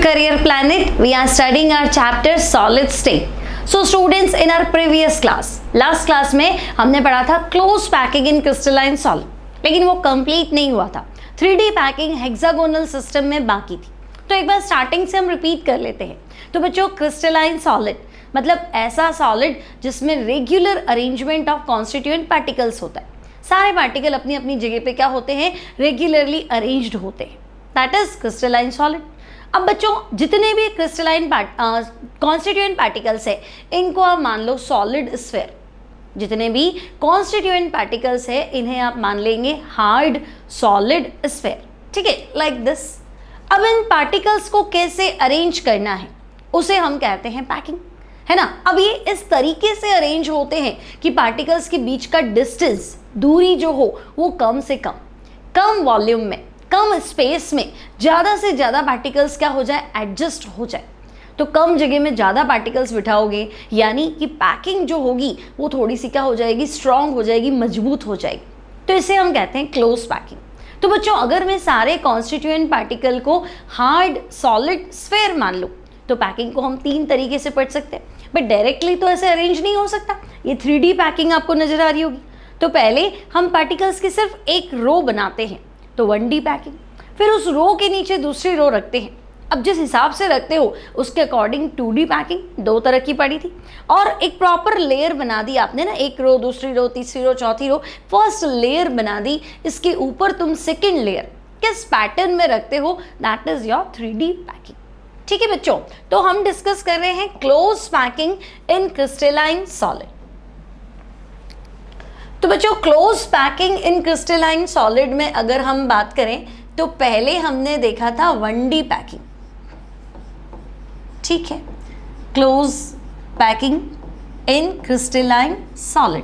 Career Planet, we are studying our chapter solid state. So students, in our previous class, last class में हमने पढ़ा था close packing in crystalline solid, लेकिन वो complete नहीं हुआ था. 3D पैकिंग हेक्सागोनल सिस्टम में बाकी थी. तो एक बार स्टार्टिंग से हम रिपीट कर लेते हैं. तो बच्चों, क्रिस्टलाइन सॉलिड मतलब ऐसा सॉलिड जिसमें regular arrangement of constituent particles होता है. सारे पार्टिकल अपनी अपनी जगह पे क्या होते हैं, रेगुलरली अरेंज्ड होते हैं. That is crystalline solid. अब बच्चों, जितने भी क्रिस्टलाइन कॉन्स्टिट्यूएंट पार्टिकल्स है, इनको आप मान लो सॉलिड स्फीयर. जितने भी कॉन्स्टिट्यूएंट पार्टिकल्स है, इन्हें आप मान लेंगे हार्ड सॉलिड स्फीयर. ठीक है, लाइक दिस. अब इन पार्टिकल्स को कैसे अरेंज करना है, उसे हम कहते हैं पैकिंग, है ना. अब ये इस तरीके से अरेंज होते हैं कि पार्टिकल्स के बीच का डिस्टेंस, दूरी जो हो वो कम से कम वॉल्यूम में, कम स्पेस में ज़्यादा से ज़्यादा पार्टिकल्स क्या हो जाए, एडजस्ट हो जाए. तो कम जगह में ज़्यादा पार्टिकल्स बिठाओगे, यानी कि पैकिंग जो होगी वो थोड़ी सी क्या हो जाएगी, स्ट्रॉन्ग हो जाएगी, मजबूत हो जाएगी. तो इसे हम कहते हैं क्लोज पैकिंग. तो बच्चों, अगर मैं सारे कॉन्स्टिट्यूएंट पार्टिकल को हार्ड सॉलिड स्फीयर मान लूँ, तो पैकिंग को हम 3 तरीके से पढ़ सकते हैं. बट डायरेक्टली तो ऐसे अरेंज नहीं हो सकता. ये 3D पैकिंग आपको नजर आ रही होगी. तो पहले हम पार्टिकल्स की सिर्फ एक रो बनाते हैं, तो 1D पैकिंग. फिर उस रो के नीचे दूसरी रो रखते हैं. अब जिस हिसाब से रखते हो उसके अकॉर्डिंग 2D पैकिंग 2 तरह की पड़ी थी. और एक प्रॉपर लेयर बना दी आपने ना, एक रो, दूसरी रो, तीसरी रो, चौथी रो, फर्स्ट लेयर बना दी. इसके ऊपर तुम सेकेंड लेयर किस पैटर्न में रखते हो, that is your 3D packing. ठीक है बच्चों, तो हम डिस्कस कर रहे हैं close packing in crystalline solid. तो बच्चों, close packing in crystalline solid में अगर हम बात करें, तो पहले हमने देखा था 1D पैकिंग. ठीक है, close packing in crystalline solid.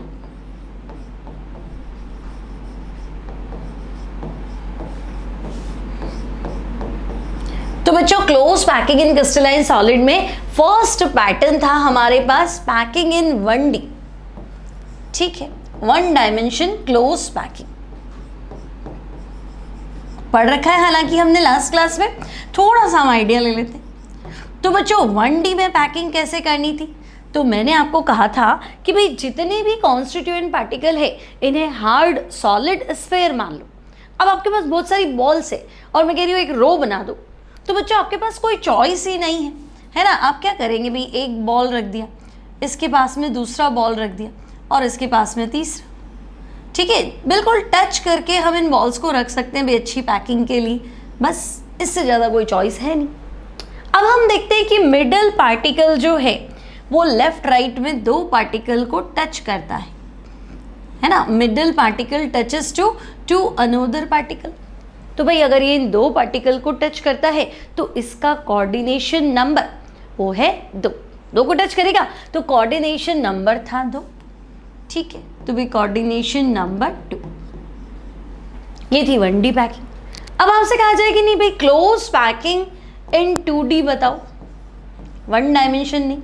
तो बच्चों, close packing in crystalline solid में फर्स्ट पैटर्न था हमारे पास पैकिंग इन 1D. ठीक है, 1 डायमेंशन क्लोज पैकिंग पढ़ रखा है हालांकि हमने लास्ट क्लास में. थोड़ा सा हम आइडिया ले लेते हैं. तो बच्चों, 1D में पैकिंग कैसे करनी थी, तो मैंने आपको कहा था कि भाई जितने भी कॉन्स्टिट्यूएंट पार्टिकल है, इन्हें हार्ड सॉलिड स्फीयर मान लो. अब आपके पास बहुत सारी बॉल्स है और मैं कह रही हूँ एक रो बना दो. तो बच्चों, आपके पास कोई चॉइस ही नहीं है ना. आप क्या करेंगे भाई, एक बॉल रख दिया, इसके पास में दूसरा बॉल रख दिया और इसके पास में तीसरा. ठीक है, बिल्कुल टच करके हम इन बॉल्स को रख सकते हैं भी अच्छी पैकिंग के लिए. बस इससे ज़्यादा कोई चॉइस है नहीं. अब हम देखते हैं कि मिडल पार्टिकल जो है वो लेफ्ट राइट में 2 पार्टिकल को टच करता है ना. Middle particle touches to another particle. तो भाई अगर ये इन 2 पार्टिकल को टच करता है तो इसका कोऑर्डिनेशन नंबर वो है 2 को टच करेगा तो कोऑर्डिनेशन नंबर था 2. ठीक है, तो भाई कोऑर्डिनेशन नंबर 2. ये थी 1D पैकिंग. अब आपसे कहा जाए कि नहीं भाई क्लोज पैकिंग इन 2D बताओ, 1 डायमेंशन नहीं.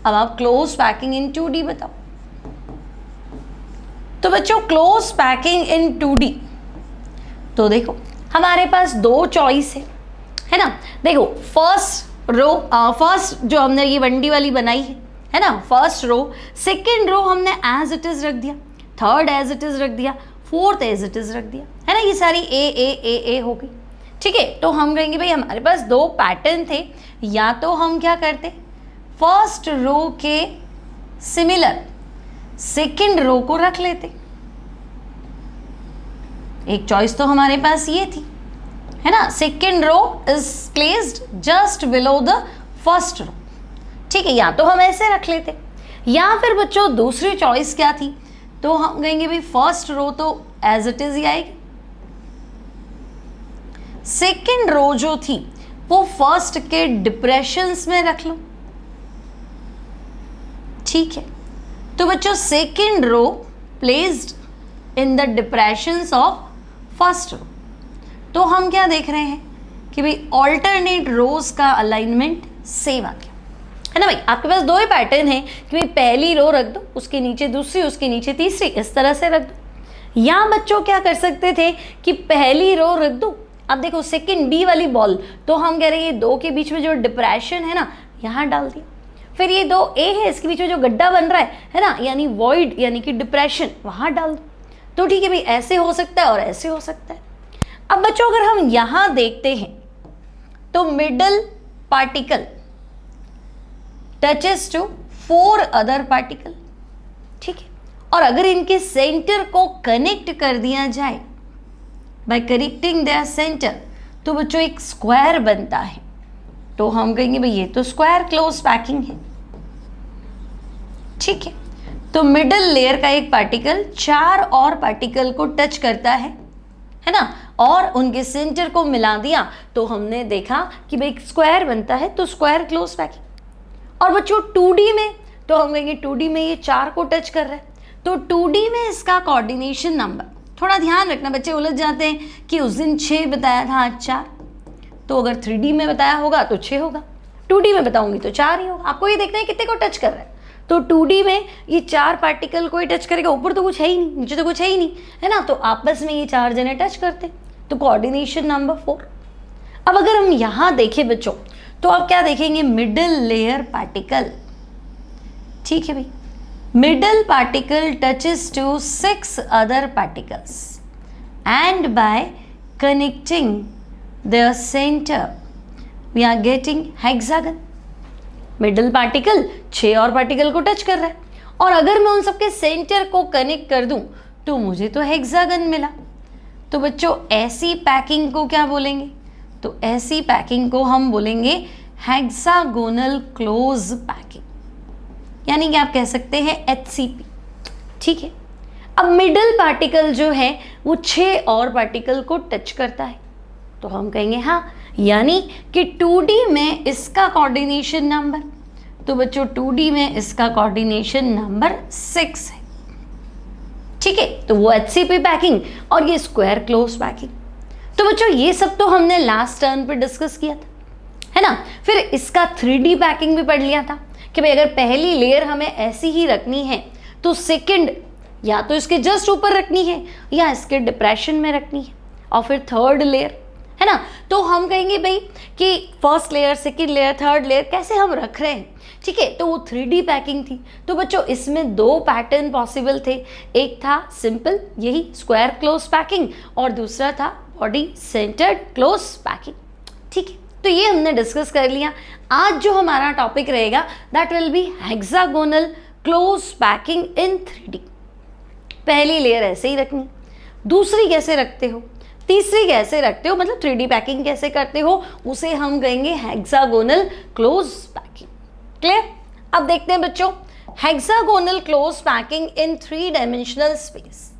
अब आप क्लोज पैकिंग इन 2D बताओ. तो बच्चों, क्लोज पैकिंग इन 2D, तो देखो हमारे पास 2 चॉइस है ना. देखो, फर्स्ट जो हमने ये 1D वाली बनाई है ना, फर्स्ट रो, सेकेंड रो हमने एज इट इज रख दिया, थर्ड एज इट इज रख दिया, फोर्थ एज इट इज रख दिया, है ना. ये सारी ए हो गई. ठीक है, तो हम कहेंगे भाई हमारे पास 2 पैटर्न थे. या तो हम क्या करते, फर्स्ट रो के सिमिलर सेकेंड रो को रख लेते. एक चॉइस तो हमारे पास ये थी, है ना. Second row is placed just below the first row. ठीक है, या तो हम ऐसे रख लेते, या फिर बच्चों दूसरी चॉइस क्या थी, तो हम कहेंगे भाई फर्स्ट रो तो एज इट इज ही आएगी, सेकेंड रो जो थी वो फर्स्ट के डिप्रेशंस में रख लो. ठीक है, तो बच्चों second row placed in the depressions of first row. तो हम क्या देख रहे हैं कि भाई ऑल्टरनेट रोज का अलाइनमेंट सेम आ गया, है ना. भाई आपके पास 2 ही पैटर्न है कि भाई पहली रो रख दो, उसके नीचे दूसरी, उसके नीचे तीसरी, इस तरह से रख दो. या बच्चों क्या कर सकते थे कि पहली रो रख दो, अब देखो सेकंड बी वाली बॉल, तो हम कह रहे हैं ये दो के बीच में जो डिप्रेशन है ना, यहाँ डाल दिया। फिर ये दो ए है, इसके बीच में जो गड्ढा बन रहा है ना, यानी वॉइड यानी कि डिप्रेशन, वहाँ डाल दो। तो ठीक है भाई, ऐसे हो सकता है और ऐसे हो सकता है। अब बच्चों अगर हम यहाँ देखते हैं तो middle particle touches to 4 other particle, ठीक है। और अगर इनके सेंटर को कनेक्ट कर दिया जाए बाय कनेक्टिंग देयर सेंटर, तो बच्चों एक स्क्वायर बनता है। तो हम कहेंगे भाई ये तो स्क्वायर क्लोज पैकिंग है, ठीक है। तो मिडल लेयर का एक पार्टिकल 4 और पार्टिकल को टच करता है ना, और उनके सेंटर को मिला दिया, तो हमने देखा कि भाई स्क्वायर बनता है, तो स्क्वायर क्लोज पैकिंग। और बच्चों 2D में, तो हम कहेंगे 2D में ये 4 को टच कर रहा है, तो 2D में इसका कोऑर्डिनेशन नंबर, थोड़ा ध्यान रखना, बच्चे उलझ जाते हैं कि उस दिन 6 बताया था आज 4, तो अगर 3D में बताया होगा तो 6 होगा, 2D में बताऊंगी तो 4 ही होगा। आपको ये देखना है कितने को टच कर रहा है। तो 2D में ये 4 पार्टिकल को ही टच करेगा, ऊपर तो कुछ है ही नहीं, नीचे तो कुछ है ही नहीं, है ना, तो आपस में ये 4 जने टच करते, तो कोऑर्डिनेशन नंबर 4। अब अगर हम यहाँ देखें बच्चों, तो आप क्या देखेंगे, मिडल लेयर पार्टिकल, ठीक है भाई, middle particle touches to 6 other particles and by connecting their center we are getting hexagon। Middle particle 6 और पार्टिकल को टच कर रहा है, और अगर मैं उन सबके सेंटर को कनेक्ट कर दूं तो मुझे तो हेक्सागन मिला। तो बच्चों ऐसी पैकिंग को क्या बोलेंगे, तो ऐसी पैकिंग को हम बोलेंगे हेक्सागोनल क्लोज पैकिंग, यानी कि आप कह सकते हैं HCP, ठीक है। अब मिडल पार्टिकल जो है वो 6 और पार्टिकल को टच करता है, तो हम कहेंगे हाँ, यानी कि 2D में इसका कोऑर्डिनेशन नंबर, तो बच्चों 2D में इसका कोऑर्डिनेशन नंबर 6 है, ठीक है। तो वो HCP पैकिंग और ये स्क्वायर क्लोज पैकिंग। तो बच्चों ये सब तो हमने लास्ट टर्न पे डिस्कस किया था, है ना। फिर इसका 3D पैकिंग भी पढ़ लिया था कि भाई अगर पहली लेयर हमें ऐसी ही रखनी है तो सेकंड या तो इसके जस्ट ऊपर रखनी है या इसके डिप्रेशन में रखनी है, और फिर थर्ड लेयर, है ना। तो हम कहेंगे भाई कि first layer, second layer, third layer कैसे हम रख रहे हैं, ठीक है। तो वो 3D पैकिंग थी। तो बच्चों इसमें 2 पैटर्न पॉसिबल थे, एक था सिंपल यही स्क्वायर क्लोज पैकिंग और दूसरा था बॉडी सेंटर्ड क्लोज पैकिंग, ठीक है। तो ये हमने डिस्कस कर लिया। आज जो हमारा टॉपिक रहेगा that will be hexagonal close packing in 3D। पहली लेयर ऐसे ही रखनी, दूसरी कैसे रखते हो, तीसरी कैसे रखते हो, मतलब 3D पैकिंग कैसे करते हो, उसे हम कहेंगे हेक्सागोनल क्लोज पैकिंग। क्लियर। अब देखते हैं बच्चों hexagonal close packing in 3 dimensional space,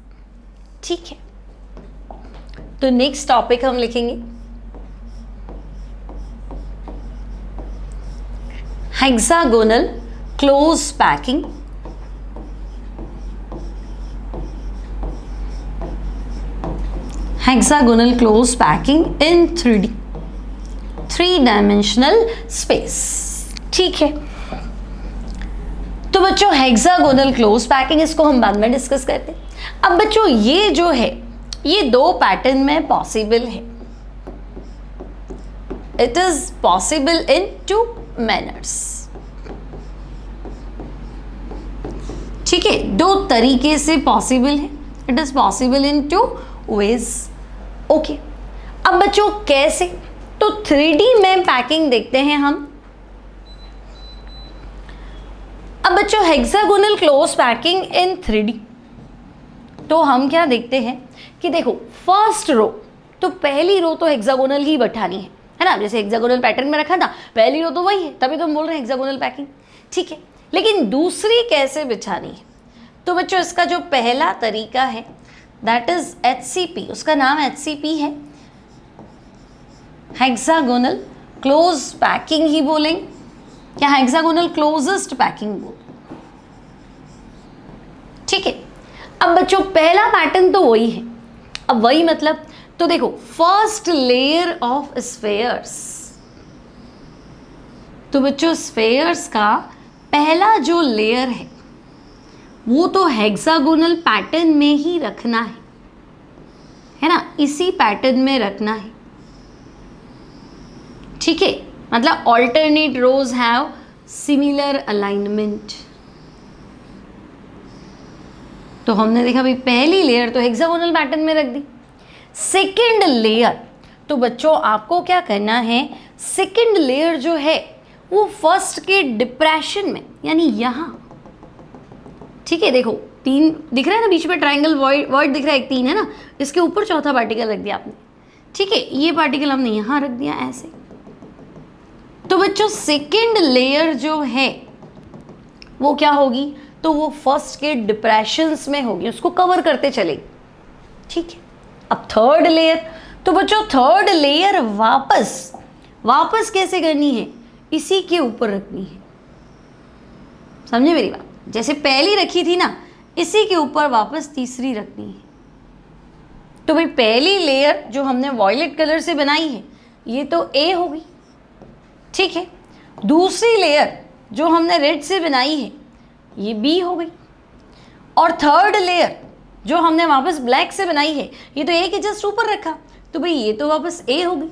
ठीक है। तो नेक्स्ट टॉपिक हम लिखेंगे hexagonal close packing hexagonal close packing in 3D 3 dimensional space, ठीक है। तो बच्चों हेक्सागोनल क्लोज पैकिंग इसको हम बाद में डिस्कस करते हैं। अब बच्चों ये जो है ये 2 पैटर्न में पॉसिबल है, it is possible in 2 manners, ठीक है। 2 तरीके से पॉसिबल है, it is possible in 2 ways, okay. अब बच्चों कैसे, तो 3D में पैकिंग देखते हैं हम। अब बच्चों hexagonal close packing in 3D, तो हम क्या देखते हैं कि देखो फर्स्ट रो, तो पहली रो तो हेक्सागोनल ही बैठानी है ना, जैसे हेक्सागोनल पैटर्न में रखा था, पहली रो तो वही है, तभी तो हम बोल रहे हैं हेक्सागोनल पैकिंग, ठीक है। लेकिन दूसरी कैसे बिछानी है, तो बच्चों इसका जो पहला तरीका है दैट इज HCP, उसका नाम HCP है, हेक्सागोनल क्लोज पैकिंग ही बोलेंगे, क्या हेक्सागोनल क्लोजेस्ट पैकिंग बोल, ठीक है। अब बच्चों पहला पैटर्न तो वही है, अब वही मतलब, तो देखो फर्स्ट लेयर ऑफ स्फेयर्स, तो बच्चों स्फेयर्स का पहला जो लेयर है वो तो हेक्सागोनल पैटर्न में ही रखना है ना, इसी पैटर्न में रखना है, ठीक है, मतलब alternate rows have similar alignment. तो हमने देखा भाई पहली लेयर तो हेक्सागोनल पैटर्न में रख दी। सेकेंड लेयर, तो बच्चों आपको क्या करना है, सेकेंड लेयर जो है वो फर्स्ट के डिप्रेशन में, यानी यहाँ, ठीक है, देखो 3 दिख रहा है ना बीच में ट्राइंगल वर्ड दिख रहा है, एक 3 है ना, इसके ऊपर चौथा पार्टिकल रख दिया आपने, ठीक है, ये पार्टिकल हमने यहाँ रख दिया ऐसे। तो बच्चों सेकेंड लेयर जो है वो क्या होगी, तो वो फर्स्ट के डिप्रेशंस में होगी, उसको कवर करते चलेगी, ठीक है। अब थर्ड लेयर, तो बच्चों थर्ड लेयर वापस कैसे करनी है, इसी के ऊपर रखनी है, समझे मेरी बात, जैसे पहली रखी थी ना, इसी के ऊपर वापस तीसरी रखनी है। तो भाई पहली लेयर जो हमने वॉयलेट कलर से बनाई है ये तो ए हो गई, ठीक है। दूसरी लेयर जो हमने रेड से बनाई है ये बी हो गई, और थर्ड लेयर जो हमने वापस ब्लैक से बनाई है ये तो ए के जस्ट ऊपर रखा, तो भाई ये तो वापस ए हो गई।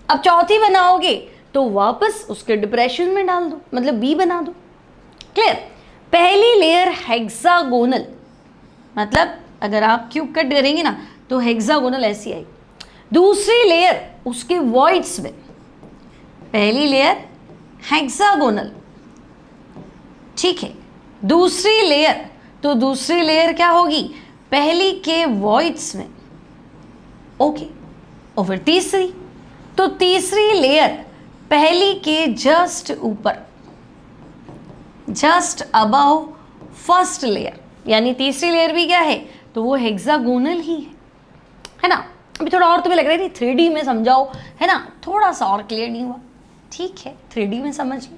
अब चौथी बनाओगे तो वापस उसके डिप्रेशन में डाल दो, मतलब बी बना दो, क्लियर। पहली लेयर हेक्सागोनल, मतलब अगर आप क्यूब कट करेंगे ना तो हेक्सागोनल ऐसी आएगी। दूसरी लेयर उसके वॉइड्स में, पहली लेयर हेक्सागोनल, ठीक है। दूसरी लेयर, तो दूसरी लेयर क्या होगी, पहली के वॉइड्स में, ओके। और फिर तीसरी, तो तीसरी लेयर पहली के जस्ट ऊपर, जस्ट अबव फर्स्ट लेयर, यानी तीसरी लेयर भी क्या है, तो वो हेक्सागोनल ही है ना। अभी थोड़ा और तुम्हें लग रहा है 3D में समझाओ, है ना, थोड़ा सा और क्लियर नहीं हुआ, ठीक है, 3D में समझ लो।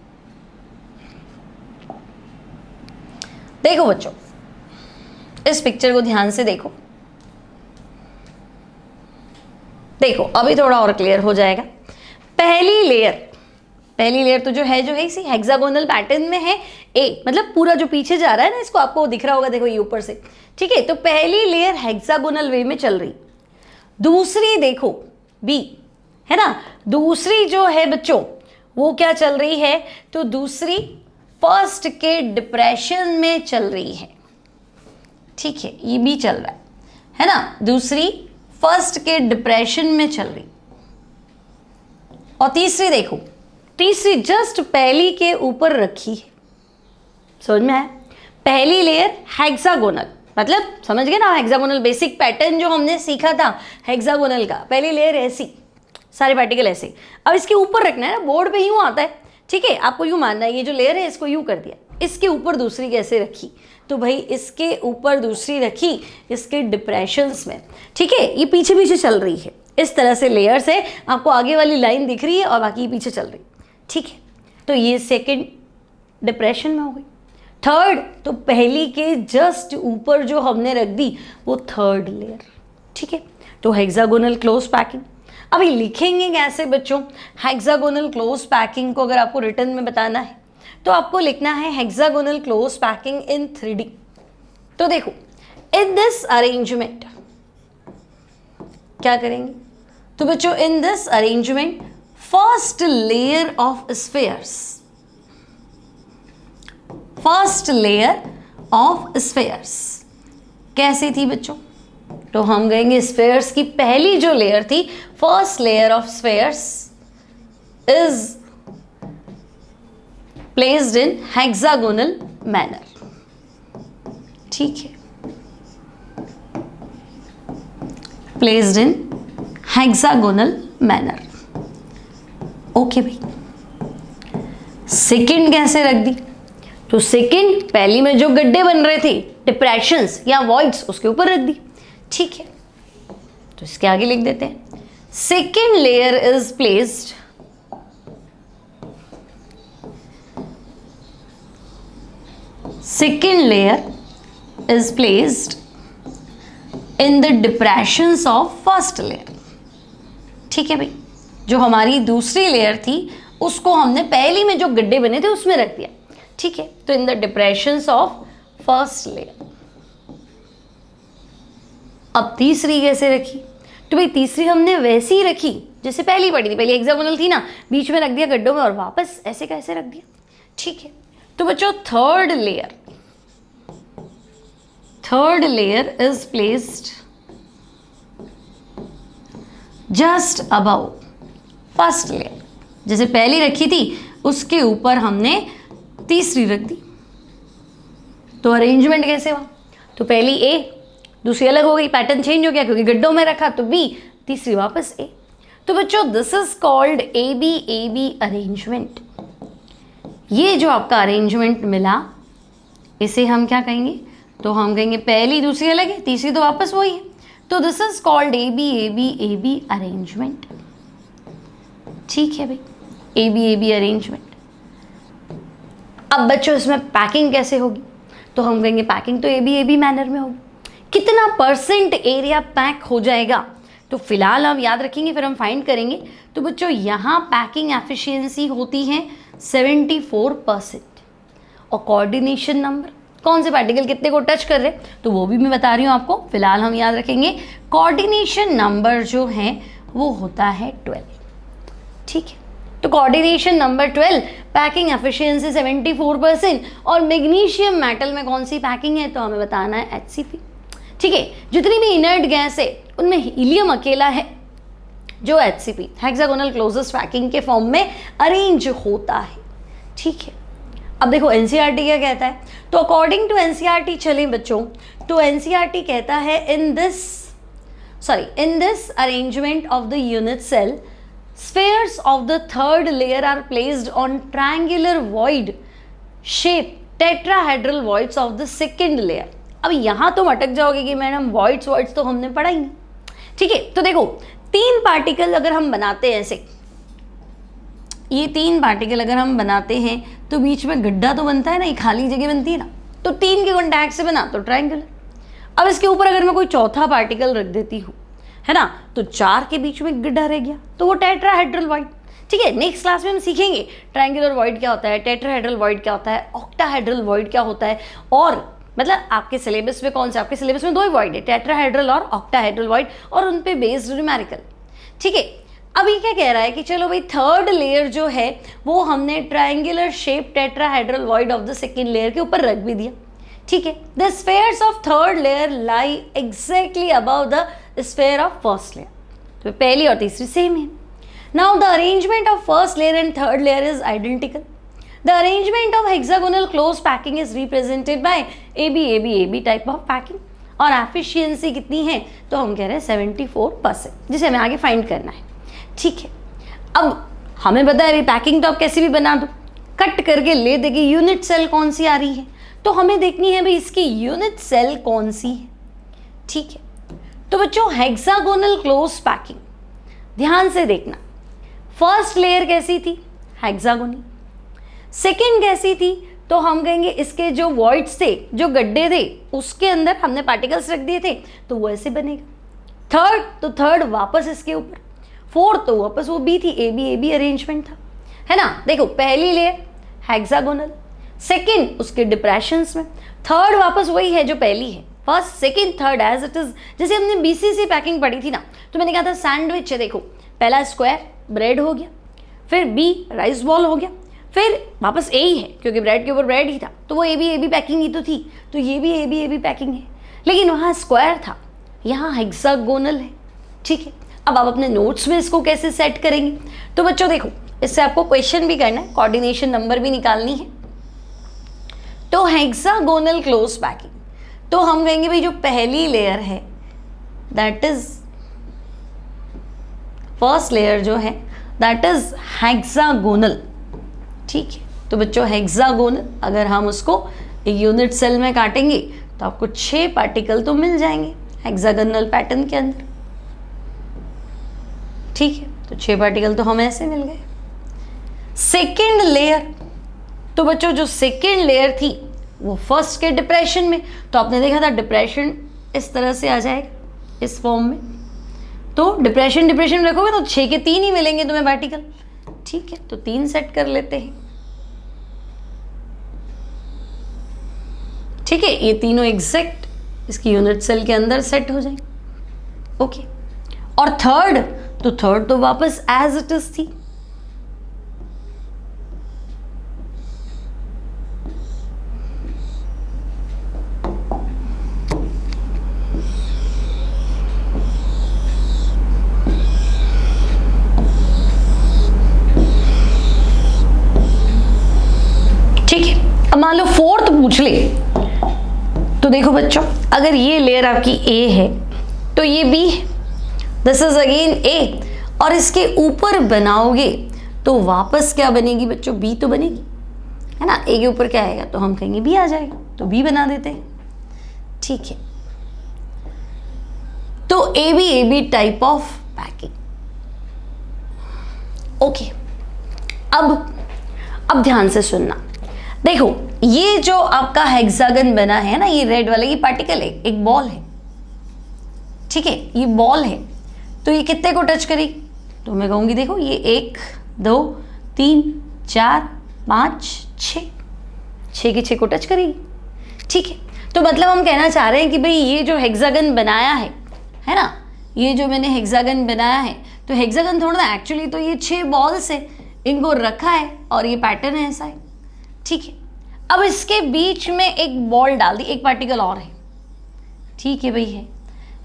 देखो बच्चों इस पिक्चर को ध्यान से देखो, देखो अभी थोड़ा और क्लियर हो जाएगा। पहली लेयर तो जो है इसी हेक्सागोनल पैटर्न में है, ए मतलब पूरा जो पीछे जा रहा है ना, इसको आपको दिख रहा होगा, देखो ये ऊपर से, ठीक है। तो पहली लेयर हेक्सागोनल वे में चल रही, दूसरी देखो बी, है ना, दूसरी जो है बच्चों वो क्या चल रही है, तो दूसरी फर्स्ट के डिप्रेशन में चल रही है, ठीक है, ये बी चल रहा है ना, दूसरी फर्स्ट के डिप्रेशन में चल रही। और तीसरी देखो, तीसरी जस्ट पहली के ऊपर रखी है, समझ में आया। पहली लेयर हेक्सागोनल, मतलब समझ गए ना, हेक्सागोनल बेसिक पैटर्न जो हमने सीखा था हेक्सागोनल का, पहली लेयर ऐसी, सारे पार्टिकल ऐसे। अब इसके ऊपर रखना है ना, बोर्ड पे यूं आता है, ठीक है, आपको यूं मानना है, ये जो लेयर है इसको यूं कर दिया, इसके ऊपर दूसरी कैसे रखी, तो भाई इसके ऊपर दूसरी रखी इसके डिप्रेशंस में, ठीक है, ये पीछे पीछे चल रही है, इस तरह से लेयर से आपको आगे वाली लाइन दिख रही है और बाकी पीछे चल रही, ठीक है। तो ये सेकंड डिप्रेशन में हो गई। थर्ड, तो पहली के जस्ट ऊपर जो हमने रख दी वो थर्ड लेयर, ठीक है। तो हेक्सागोनल क्लोज पैकिंग। अभी लिखेंगे कैसे बच्चों, हेक्सागोनल क्लोज पैकिंग को अगर आपको रिटर्न में बताना है तो आपको लिखना है hexagonal close packing in 3D। तो देखो इन दिस अरेंजमेंट क्या करेंगे, तो बच्चों इन this arrangement first layer of spheres, first layer of spheres कैसी थी बच्चों, तो हम कहेंगे स्फीयर्स की पहली जो लेयर थी, first layer of spheres is placed in hexagonal manner, ठीक है, placed in hexagonal manner, okay भाई। सेकंड कैसे रख दी, तो सेकंड पहली में जो गड्ढे बन रहे थे डिप्रेशंस या वॉइड्स उसके ऊपर रख दी, ठीक है। तो इसके आगे लिख देते हैं second layer is placed second layer is placed in the depressions of first layer, ठीक है भाई। जो हमारी दूसरी लेयर थी उसको हमने पहली में जो गड्ढे बने थे उसमें रख दिया, ठीक है। तो इन the depressions of first layer. अब तीसरी कैसे रखी, तो भाई तीसरी हमने वैसी ही रखी जैसे पहली पड़ी थी, पहली हेक्सागोनल थी ना, बीच में रख दिया गड्ढों में और वापस ऐसे कैसे रख दिया, ठीक है। तो बच्चों third layer is placed just above first layer, जैसे पहली रखी थी उसके ऊपर हमने तीसरी रख दी। तो अरेंजमेंट कैसे हुआ, तो पहली ए, दूसरी अलग हो गई, पैटर्न चेंज हो गया क्योंकि गड्ढों में रखा, तो बी, तीसरी वापस ए। तो बच्चों this is called A B arrangement. ये जो आपका अरेंजमेंट मिला इसे हम क्या कहेंगे, तो हम कहेंगे पहली दूसरी अलग है, तीसरी तो वापस वही है, तो this is called A B arrangement. ठीक है भाई, ए बी अरेंजमेंट। अब बच्चों इसमें पैकिंग कैसे होगी, तो हम कहेंगे पैकिंग तो ए बी मैनर में होगी। कितना परसेंट एरिया पैक हो जाएगा, तो फिलहाल हम याद रखेंगे, फिर हम फाइंड करेंगे। तो बच्चों यहाँ पैकिंग एफिशिएंसी होती है 74%। और कोऑर्डिनेशन नंबर, कौन से पार्टिकल कितने को टच कर रहे हैं, तो वो भी मैं बता रही हूँ आपको, फिलहाल हम याद रखेंगे कोऑर्डिनेशन नंबर जो है वो होता है 12। ठीक है, तो कोऑर्डिनेशन नंबर 12, पैकिंग एफिशिएंसी 74%। और मैग्नीशियम मेटल में कौन सी पैकिंग है, तो हमें बताना है HCP। ठीक है, जितनी भी इनर्ट गैस है उनमें हीलियम अकेला है जो HCP हेक्सागोनल क्लोजेस्ट पैकिंग के फॉर्म में अरेंज होता है। ठीक है, अब देखो NCERT क्या कहता है, तो अकॉर्डिंग टू NCERT चलें बच्चों, तो NCERT कहता है in this arrangement of the unit cell, spheres of the third layer are placed on triangular void shape tetrahedral voids of the second layer। अब यहाँ तो अटक जाओगे कि मैडम voids तो हमने पढ़ा ही नहीं। ठीक है, तो देखो तीन पार्टिकल अगर हम बनाते हैं ऐसे, ये तीन पार्टिकल अगर हम बनाते हैं तो बीच में गड्ढा तो बनता है ना, ये खाली जगह बनती है ना, तो तीन के कॉन्टैक्ट से बना तो ट्रायंगुलर। अब इसके ऊपर अगर मैं कोई चौथा पार्टिकल रख देती हूँ, है ना, तो चार के बीच में गड्ढा रह गया, तो वो टेट्राहेड्रल वॉइड। ठीक है, नेक्स्ट क्लास में हम सीखेंगे ट्रायंगुलर वॉइड क्या होता है, टेट्राहेड्रल वॉइड क्या होता है, ऑक्टाहेड्रल वॉइड क्या होता है, और मतलब आपके सिलेबस में कौन से, आपके सिलेबस में दो ही वॉइड है, टेट्राहेड्रल और ऑक्टाहेड्रल वॉइड, और उन पे बेस्ड न्यूमेरिकल। ठीक है, अब ये क्या कह रहा है कि चलो भाई थर्ड लेयर जो है वो हमने triangular shape tetrahedral void of the second layer के ऊपर रख भी दिया। ठीक है, the spheres of third layer lie exactly above the sphere of first layer. तो पहली और तीसरी सेम है। Now the arrangement of first layer and third layer is identical. The arrangement of hexagonal close packing is represented by A B type of packing. और efficiency कितनी है, तो हम कह रहे हैं 74%, जिसे हमें आगे फाइंड करना है। ठीक है, अब हमें पता है अभी पैकिंग तो आप कैसे भी बना दो, कट करके ले देगी यूनिट सेल कौन सी आ रही है, तो हमें देखनी है भाई इसकी यूनिट सेल कौन सी है। ठीक है, तो बच्चों हेक्सागोनल क्लोज पैकिंग ध्यान से देखना, फर्स्ट लेयर कैसी थी, हेक्सागोनल। सेकेंड कैसी थी, तो हम कहेंगे इसके जो वॉइड्स थे, जो गड्ढे थे, उसके अंदर हमने पार्टिकल्स रख दिए थे, तो वो ऐसे बनेगा। थर्ड, तो थर्ड वापस इसके ऊपर, फोर्थ तो वापस वो बी थी, ए बी अरेंजमेंट था, है ना। देखो पहली लेयर हेक्सागोनल, सेकेंड उसके डिप्रेशंस में, थर्ड वापस वही है जो पहली है, first second third as it is. जैसे हमने BCC पैकिंग पढ़ी थी ना, तो मैंने कहा था सैंडविच है, देखो पहला स्क्वायर ब्रेड हो गया, फिर बी राइस बॉल हो गया, फिर वापस ए ही है क्योंकि ब्रेड के ऊपर ब्रेड ही था, तो वो ए बी पैकिंग ही तो थी, तो ये भी ए बी पैकिंग है, लेकिन वहाँ स्क्वायर था, यहाँ हेक्सागोनल है। ठीक है, अब आप अपने नोट्स में इसको कैसे सेट करेंगे, तो बच्चों देखो इससे आपको क्वेश्चन भी करना है, कोऑर्डिनेशन नंबर भी निकालनी है। तो हेक्सागोनल क्लोज पैकिंग, तो हम कहेंगे भाई जो पहली लेयर है दैट इज फर्स्ट लेयर जो है दैट इज हेक्सागोनल। ठीक है, तो बच्चों हेक्सागोनल अगर हम उसको यूनिट सेल में काटेंगे तो आपको 6 पार्टिकल तो मिल जाएंगे हेक्सागोनल पैटर्न के अंदर। ठीक है, तो 6 पार्टिकल तो हमें ऐसे मिल गए। सेकेंड लेयर, तो बच्चों जो सेकेंड लेयर थी वो फर्स्ट के डिप्रेशन में, तो आपने देखा था डिप्रेशन इस तरह से आ जाएगा इस फॉर्म में, तो डिप्रेशन रखोगे तो 6 के 3 ही मिलेंगे तुम्हें पार्टिकल। ठीक है, तो 3 सेट कर लेते हैं। ठीक है, ये तीनों एग्जैक्ट इसकी यूनिट सेल के अंदर सेट हो जाएंगे। ओके, और थर्ड, तो थर्ड तो वापस एज इट इज थी। ठीक है, अब मान लो फोर्थ पूछ ले, तो देखो बच्चों, अगर ये लेयर आपकी ए है तो ये बी है, दिस इज अगेन ए, और इसके ऊपर बनाओगे तो वापस क्या बनेगी बच्चों, बी तो बनेगी, है ना। ए के ऊपर क्या आएगा, तो हम कहेंगे बी आ जाएगा, तो बी बना देते हैं। ठीक है, तो A B type of packing. Okay, अब ध्यान से सुनना, देखो ये जो आपका हेक्सागन बना है ना, ये रेड वाला, ये पार्टिकल है, एक बॉल है, ठीक है, ये बॉल है, तो ये कितने को टच करेगी, तो मैं कहूंगी देखो ये 1 2 3 4 5 6 के 6 को टच करेगी। ठीक है, तो मतलब हम कहना चाह रहे हैं कि भाई ये जो हेक्सागन बनाया है ना, ये जो मैंने हेक्सागन बनाया है, तो हेक्सागन थोड़ा ना, एक्चुअली तो ये 6 बॉल्स है, इनको रखा है और ये पैटर्न है ऐसा है। ठीक है, अब इसके बीच में एक बॉल डाल दी, एक पार्टिकल और है, ठीक है भाई,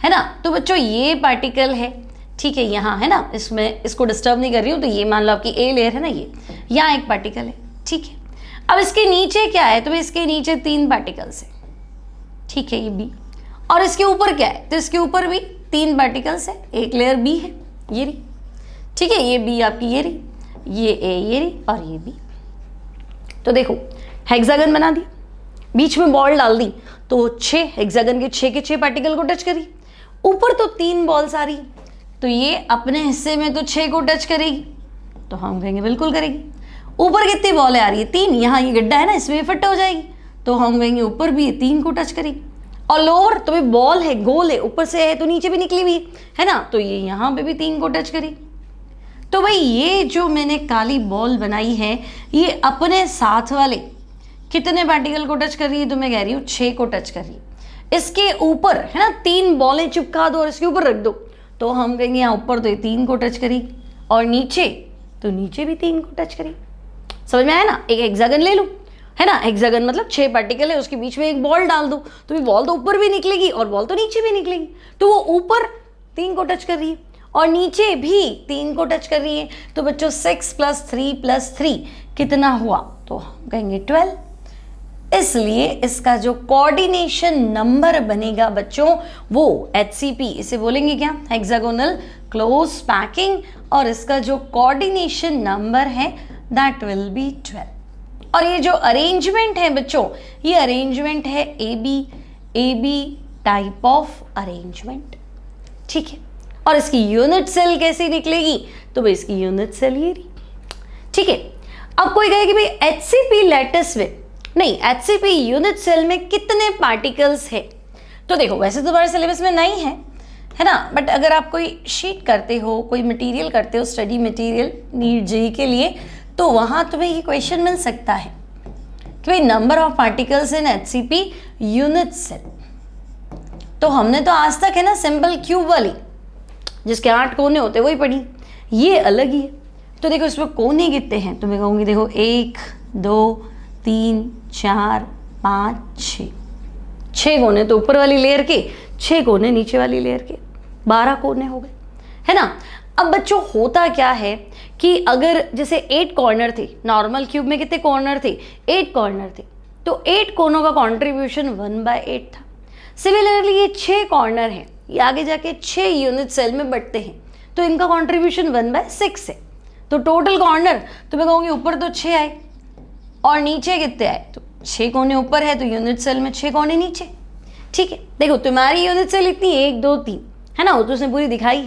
है ना। तो बच्चों ये पार्टिकल है, ठीक है, यहाँ है ना, इसमें इसको डिस्टर्ब नहीं कर रही हूँ, तो ये मान लो आपकी ए लेयर है ना, ये यहाँ एक पार्टिकल है। ठीक है, अब इसके नीचे क्या है, तो इसके नीचे 3 पार्टिकल्स है, ठीक है, ये बी, और इसके ऊपर क्या है, तो इसके ऊपर भी 3 पार्टिकल्स है, एक लेयर बी है, ये रही, ठीक है, ये बी आपकी ये रही, ये ए ये रही, और ये बी। तो देखो हेक्सागन बना दिया, बीच में बॉल डाल दी, तो 6 हेक्सागन के 6 पार्टिकल को टच करी, ऊपर तो 3 बॉल्स आ रही, तो ये अपने हिस्से में तो 6 को टच करेगी, तो हम कहेंगे बिल्कुल करेगी। ऊपर कितनी बॉलें आ रही है, 3, यहाँ ये गड्ढा है ना, इसमें फिट हो जाएगी, तो हम कहेंगे ऊपर भी 3 को टच करेगी। और लोअर तो भाई बॉल है, गोल है, ऊपर से है तो नीचे भी निकली हुई है ना, तो ये यहाँ पे भी 3 को टच करेगी। तो भाई ये जो मैंने काली बॉल बनाई है, ये अपने साथ वाले कितने पार्टिकल को टच कर रही है, तो मैं कह रही हूँ 6 को टच कर रही है। इसके ऊपर है ना 3 बॉलें चिपका दो और इसके ऊपर रख दो, तो हम कहेंगे यहाँ ऊपर तो ये 3 को टच करेगी, और नीचे तो नीचे भी 3 को टच करेगी। समझ में आया ना। एक हेक्सागन ले लूँ, है ना, हेक्सागन मतलब 6 पार्टिकल है, उसके बीच में एक बॉल डाल दो, तो भी बॉल तो ऊपर भी निकलेगी और बॉल तो नीचे भी निकलेगी, तो वो ऊपर 3 को टच कर रही है और नीचे भी 3 को टच कर रही है। तो बच्चों 6 + 3 + 3 कितना हुआ, तो हम कहेंगे 12। इसलिए इसका जो कोऑर्डिनेशन नंबर बनेगा बच्चों वो HCP, इसे बोलेंगे क्या, हेक्सागोनल क्लोज पैकिंग, और इसका जो कोऑर्डिनेशन नंबर है दैट विल बी 12। और ये जो अरेंजमेंट है बच्चों, ये अरेंजमेंट है AB टाइप ऑफ अरेंजमेंट। ठीक है, और इसकी यूनिट सेल कैसी निकलेगी, तो भाई इसकी यूनिट सेल ये रही। ठीक है, अब कोई कहे कि भाई HCP लैटिस में नहीं, HCP यूनिट सेल में कितने पार्टिकल्स है, तो देखो वैसे तो हमारे सिलेबस में नहीं है ना, बट अगर आप कोई शीट करते हो, कोई मटेरियल करते हो, स्टडी मटेरियल नीट जेईई के लिए, तो वहाँ तुम्हें ये क्वेश्चन मिल सकता है कि भाई number of particles in HCP unit cell. तो हमने तो आज तक है ना सिंपल क्यूब वाली जिसके 8 कोने होते वही पढ़ी, ये अलग ही है। तो देखो इसमें कोने कितने हैं, तो मैं कहूँगी देखो 1 2 3 4 5 6 कोने तो ऊपर वाली लेयर के, 6 कोने नीचे वाली लेयर के, 12 कोने हो गए, है ना। अब बच्चों होता क्या है कि अगर जैसे 8 कॉर्नर थे, नॉर्मल क्यूब में कितने कॉर्नर थे, 8 कॉर्नर थे, तो 8 कोनों का कॉन्ट्रीब्यूशन 1/8 था। सिमिलरली ये 6 कॉर्नर हैं, ये आगे जाके 6 यूनिट सेल में बढ़ते हैं, तो इनका कॉन्ट्रीब्यूशन 1/6 है। तो टोटल कॉर्नर तो मैं कहूँगी ऊपर तो 6 आए और नीचे कितने आए, तो 6 कोने ऊपर है तो यूनिट सेल में 6 कोने नीचे। ठीक है, देखो तुम्हारी यूनिट सेल इतनी 1 2 3 है ना, वो तो उसने पूरी दिखाई।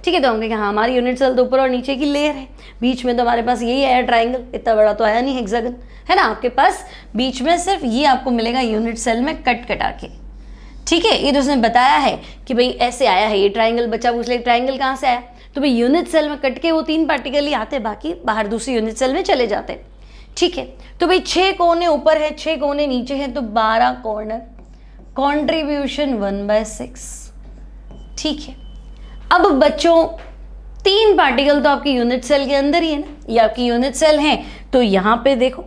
ठीक है, तो हम कहेंगे हाँ हमारी यूनिट सेल तो ऊपर और नीचे की लेयर है, बीच में तो हमारे पास यही आया ट्राइंगल, इतना बड़ा तो आया नहीं हेक्सागन, है ना। आपके पास बीच में सिर्फ ये आपको मिलेगा यूनिट सेल में कट कटा के। ठीक है, ये तो उसने बताया है कि भाई ऐसे आया है ये ट्राइंगल, बच्चा पूछ ले ट्राइंगल कहाँ से आया, तो भाई यूनिट सेल में कट के वो 3 पार्टिकल ही आते, बाकी बाहर दूसरी यूनिट सेल में चले जाते हैं। ठीक है, तो भाई 6 कोने ऊपर है 6 कोने नीचे हैं, तो 12 कॉर्नर, कॉन्ट्रीब्यूशन 1/6। ठीक है, अब बच्चों 3 पार्टिकल तो आपकी यूनिट सेल के अंदर ही है ना, ये आपकी यूनिट सेल हैं, तो यहाँ पे देखो,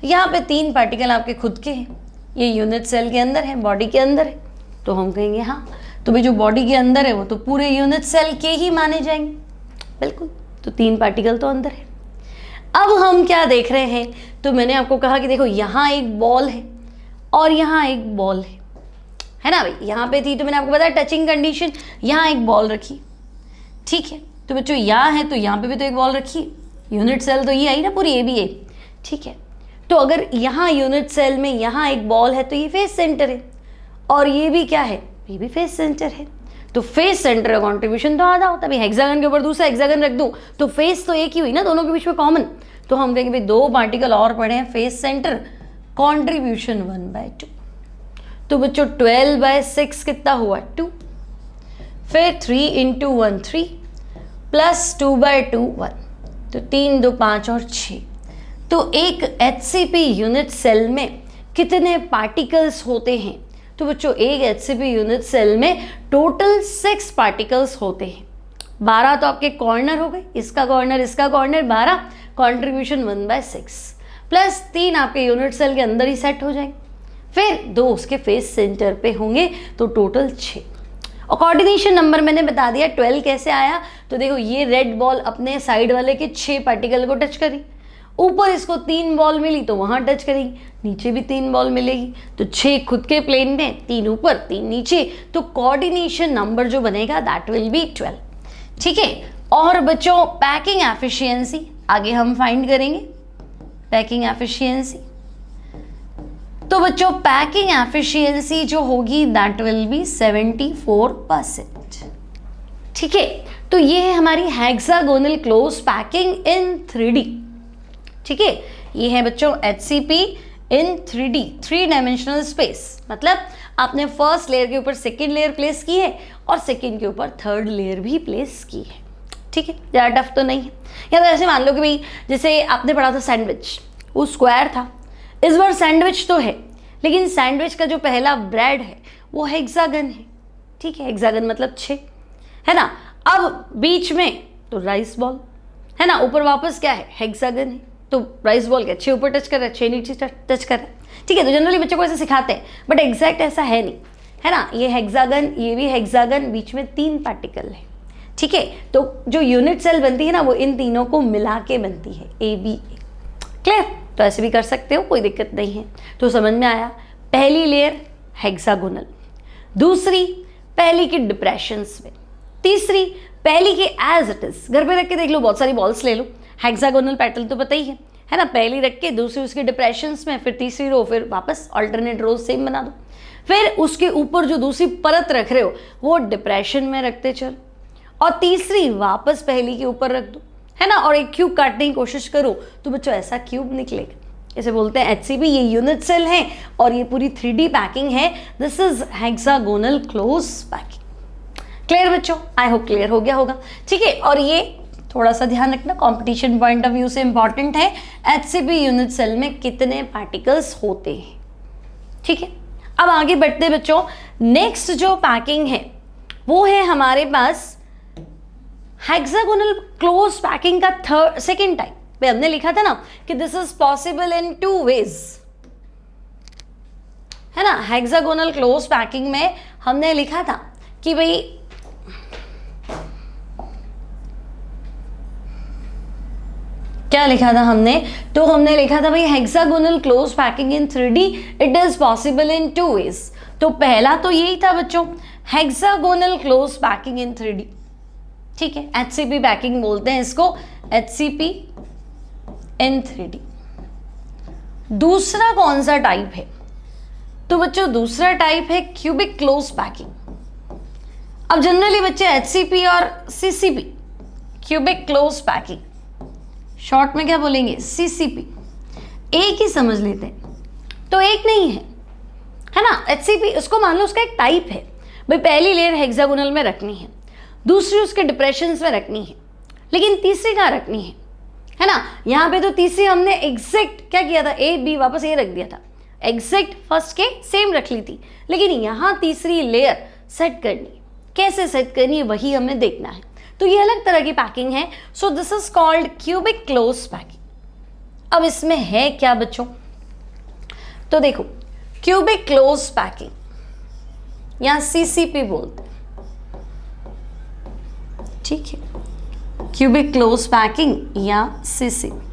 यहाँ पे 3 पार्टिकल आपके खुद के हैं, ये यूनिट सेल के अंदर है, बॉडी के अंदर है, तो हम कहेंगे हाँ, तो भाई जो बॉडी के अंदर है वो तो पूरे यूनिट सेल के ही माने जाएंगे, बिल्कुल, तो 3 पार्टिकल तो अंदर है। अब हम क्या देख रहे हैं, तो मैंने आपको कहा कि देखो यहाँ एक बॉल है और यहाँ एक बॉल है ना भाई, यहाँ पे थी तो मैंने आपको बताया टचिंग कंडीशन, यहाँ एक बॉल रखी, ठीक है, तो बच्चों यहाँ है तो यहाँ पे भी तो एक बॉल रखी, यूनिट सेल तो ये आई ना पूरी, ए बी ए, ठीक है, तो अगर यहाँ यूनिट सेल में यहाँ एक बॉल है तो ये फेस सेंटर है, और ये भी क्या है, ये भी फेस सेंटर है, तो फेस सेंटर का कॉन्ट्रीब्यूशन तो आधा होता है। हेक्सागन के ऊपर दूसरा हेक्सागन रख दूं तो फेस तो एक ही हुई ना, दोनों के बीच में कॉमन, तो हम कहेंगे भाई 2 पार्टिकल और पड़े हैं फेस सेंटर, कॉन्ट्रीब्यूशन 1/2, तो बच्चों 12/6 कितना हुआ 2, फिर 3 × 1 3 प्लस 2/2 1, तो 3 2 5 और 6, तो एक HCP यूनिट सेल में कितने पार्टिकल्स होते हैं, तो बच्चों एक HCP यूनिट सेल में टोटल 6 पार्टिकल्स होते हैं, 12 तो आपके कॉर्नर हो गए, इसका कॉर्नर 12, कॉन्ट्रीब्यूशन 1/6 प्लस 3 आपके यूनिट सेल के अंदर ही सेट हो जाएंगे, फिर 2 उसके फेस सेंटर पे होंगे, तो टोटल 6। और कोऑर्डिनेशन नंबर मैंने बता दिया 12 कैसे आया, तो देखो ये रेड बॉल अपने साइड वाले के 6 पार्टिकल को टच करी, ऊपर इसको 3 बॉल मिली तो वहाँ टच करेगी, नीचे भी 3 बॉल मिलेगी, तो 6 खुद के प्लेन में, 3 ऊपर 3 नीचे, तो कोऑर्डिनेशन नंबर जो बनेगा दैट विल बी 12, ठीक है। और बच्चों पैकिंग एफिशिएंसी आगे हम फाइंड करेंगे, पैकिंग एफिशिएंसी, तो बच्चों पैकिंग एफिशिएंसी जो होगी दैट विल बी 74%, ठीक है। तो ये है हमारी hexagonal close packing in 3D, ठीक है, ये है बच्चों HCP इन 3D, 3 डायमेंशनल स्पेस, मतलब आपने फर्स्ट लेयर के ऊपर सेकेंड लेयर प्लेस की है और सेकेंड के ऊपर थर्ड लेयर भी प्लेस की है, ठीक है, ज़्यादा टफ तो नहीं है। या तो ऐसे मान लो कि भाई जैसे आपने पढ़ा था सैंडविच, वो स्क्वायर था, इस बार सैंडविच तो है लेकिन सैंडविच का जो पहला ब्रेड है वो हेक्सागन है, ठीक है, हेक्सागन मतलब 6 है ना, अब बीच में तो राइस बॉल है ना, ऊपर वापस क्या है हेक्सागन है, तो राइस बॉल के 6 ऊपर टच कर रहा है, 6 नीचे टच कर रहा है, ठीक है, तो जनरली बच्चों को ऐसे सिखाते हैं बट एग्जैक्ट ऐसा है नहीं, है ना, ये हेक्सागन, ये भी हेक्सागन, बीच में 3 पार्टिकल है, ठीक है, तो जो यूनिट सेल बनती है ना वो इन तीनों को मिला के बनती है, ABA, क्लियर, तो ऐसे भी कर सकते हो, कोई दिक्कत नहीं है। तो समझ में आया, पहली लेयर हेक्सागोनल, दूसरी पहली की डिप्रेशंस में, तीसरी पहली के एज इट इज, घर पे रख के देख लो, बहुत सारी बॉल्स ले लो, हेक्सागोनल पैटर्न तो पता ही है ना, पहली रख के दूसरी उसके डिप्रेशंस में, फिर तीसरी रो, फिर वापस अल्टरनेट रोज सेम बना दो, फिर उसके ऊपर जो दूसरी परत रख रहे हो वो डिप्रेशन में रखते चलो, और तीसरी वापस पहली के ऊपर रख दो, है ना, और एक क्यूब काटने की कोशिश करो तो बच्चों ऐसा क्यूब निकलेगा, इसे बोलते हैं HCP, ये यूनिट सेल है और ये पूरी 3D पैकिंग है, this is hexagonal close packing, clear बच्चों, आई होप क्लियर हो गया होगा, ठीक है। और ये थोड़ा सा ध्यान रखना, कंपटीशन पॉइंट ऑफ व्यू से इंपॉर्टेंट है, HCP यूनिट सेल में कितने पार्टिकल्स होते हैं, ठीक है। अब आगे बढ़ते बच्चों, नेक्स्ट जो पैकिंग है वो है हमारे पास हेक्सागोनल क्लोज पैकिंग का सेकेंड टाइप, हमने लिखा था ना कि this is possible in 2 ways, है ना, हेक्सागोनल क्लोज पैकिंग में हमने लिखा था कि भाई क्या लिखा था हमने, तो हमने लिखा था भाई hexagonal close packing in 3D it is possible in 2 ways, तो पहला तो यही था बच्चों, hexagonal close packing in 3D, ठीक है, HCP पैकिंग बोलते हैं इसको, HCP इन 3D। दूसरा कौन सा टाइप है, तो बच्चों दूसरा टाइप है क्यूबिक क्लोज पैकिंग। अब जनरली बच्चे HCP और CCP, cubic close packing, short में क्या बोलेंगे CCP, एक ही समझ लेते हैं, तो एक नहीं है ना, HCP उसको मान लो उसका एक टाइप है, भाई पहली लेयर हेक्सागोनल में रखनी है, दूसरी उसके डिप्रेशंस में रखनी है, लेकिन तीसरी कहाँ रखनी है ना, यहाँ पे तो तीसरी हमने एग्जैक्ट क्या किया था, A B वापस A रख दिया था, एग्जैक्ट फर्स्ट के सेम रख ली थी, लेकिन यहाँ तीसरी लेयर सेट करनी कैसे सेट करनी है वही हमें देखना है। तो ये अलग तरह की पैकिंग है। So this is called cubic close packing. अब इसमें है क्या बच्चों, तो देखो क्यूबिक क्लोज पैकिंग या सीसीपी बोलते हैं, ठीक है, क्यूबिक क्लोज पैकिंग या सीसीपी।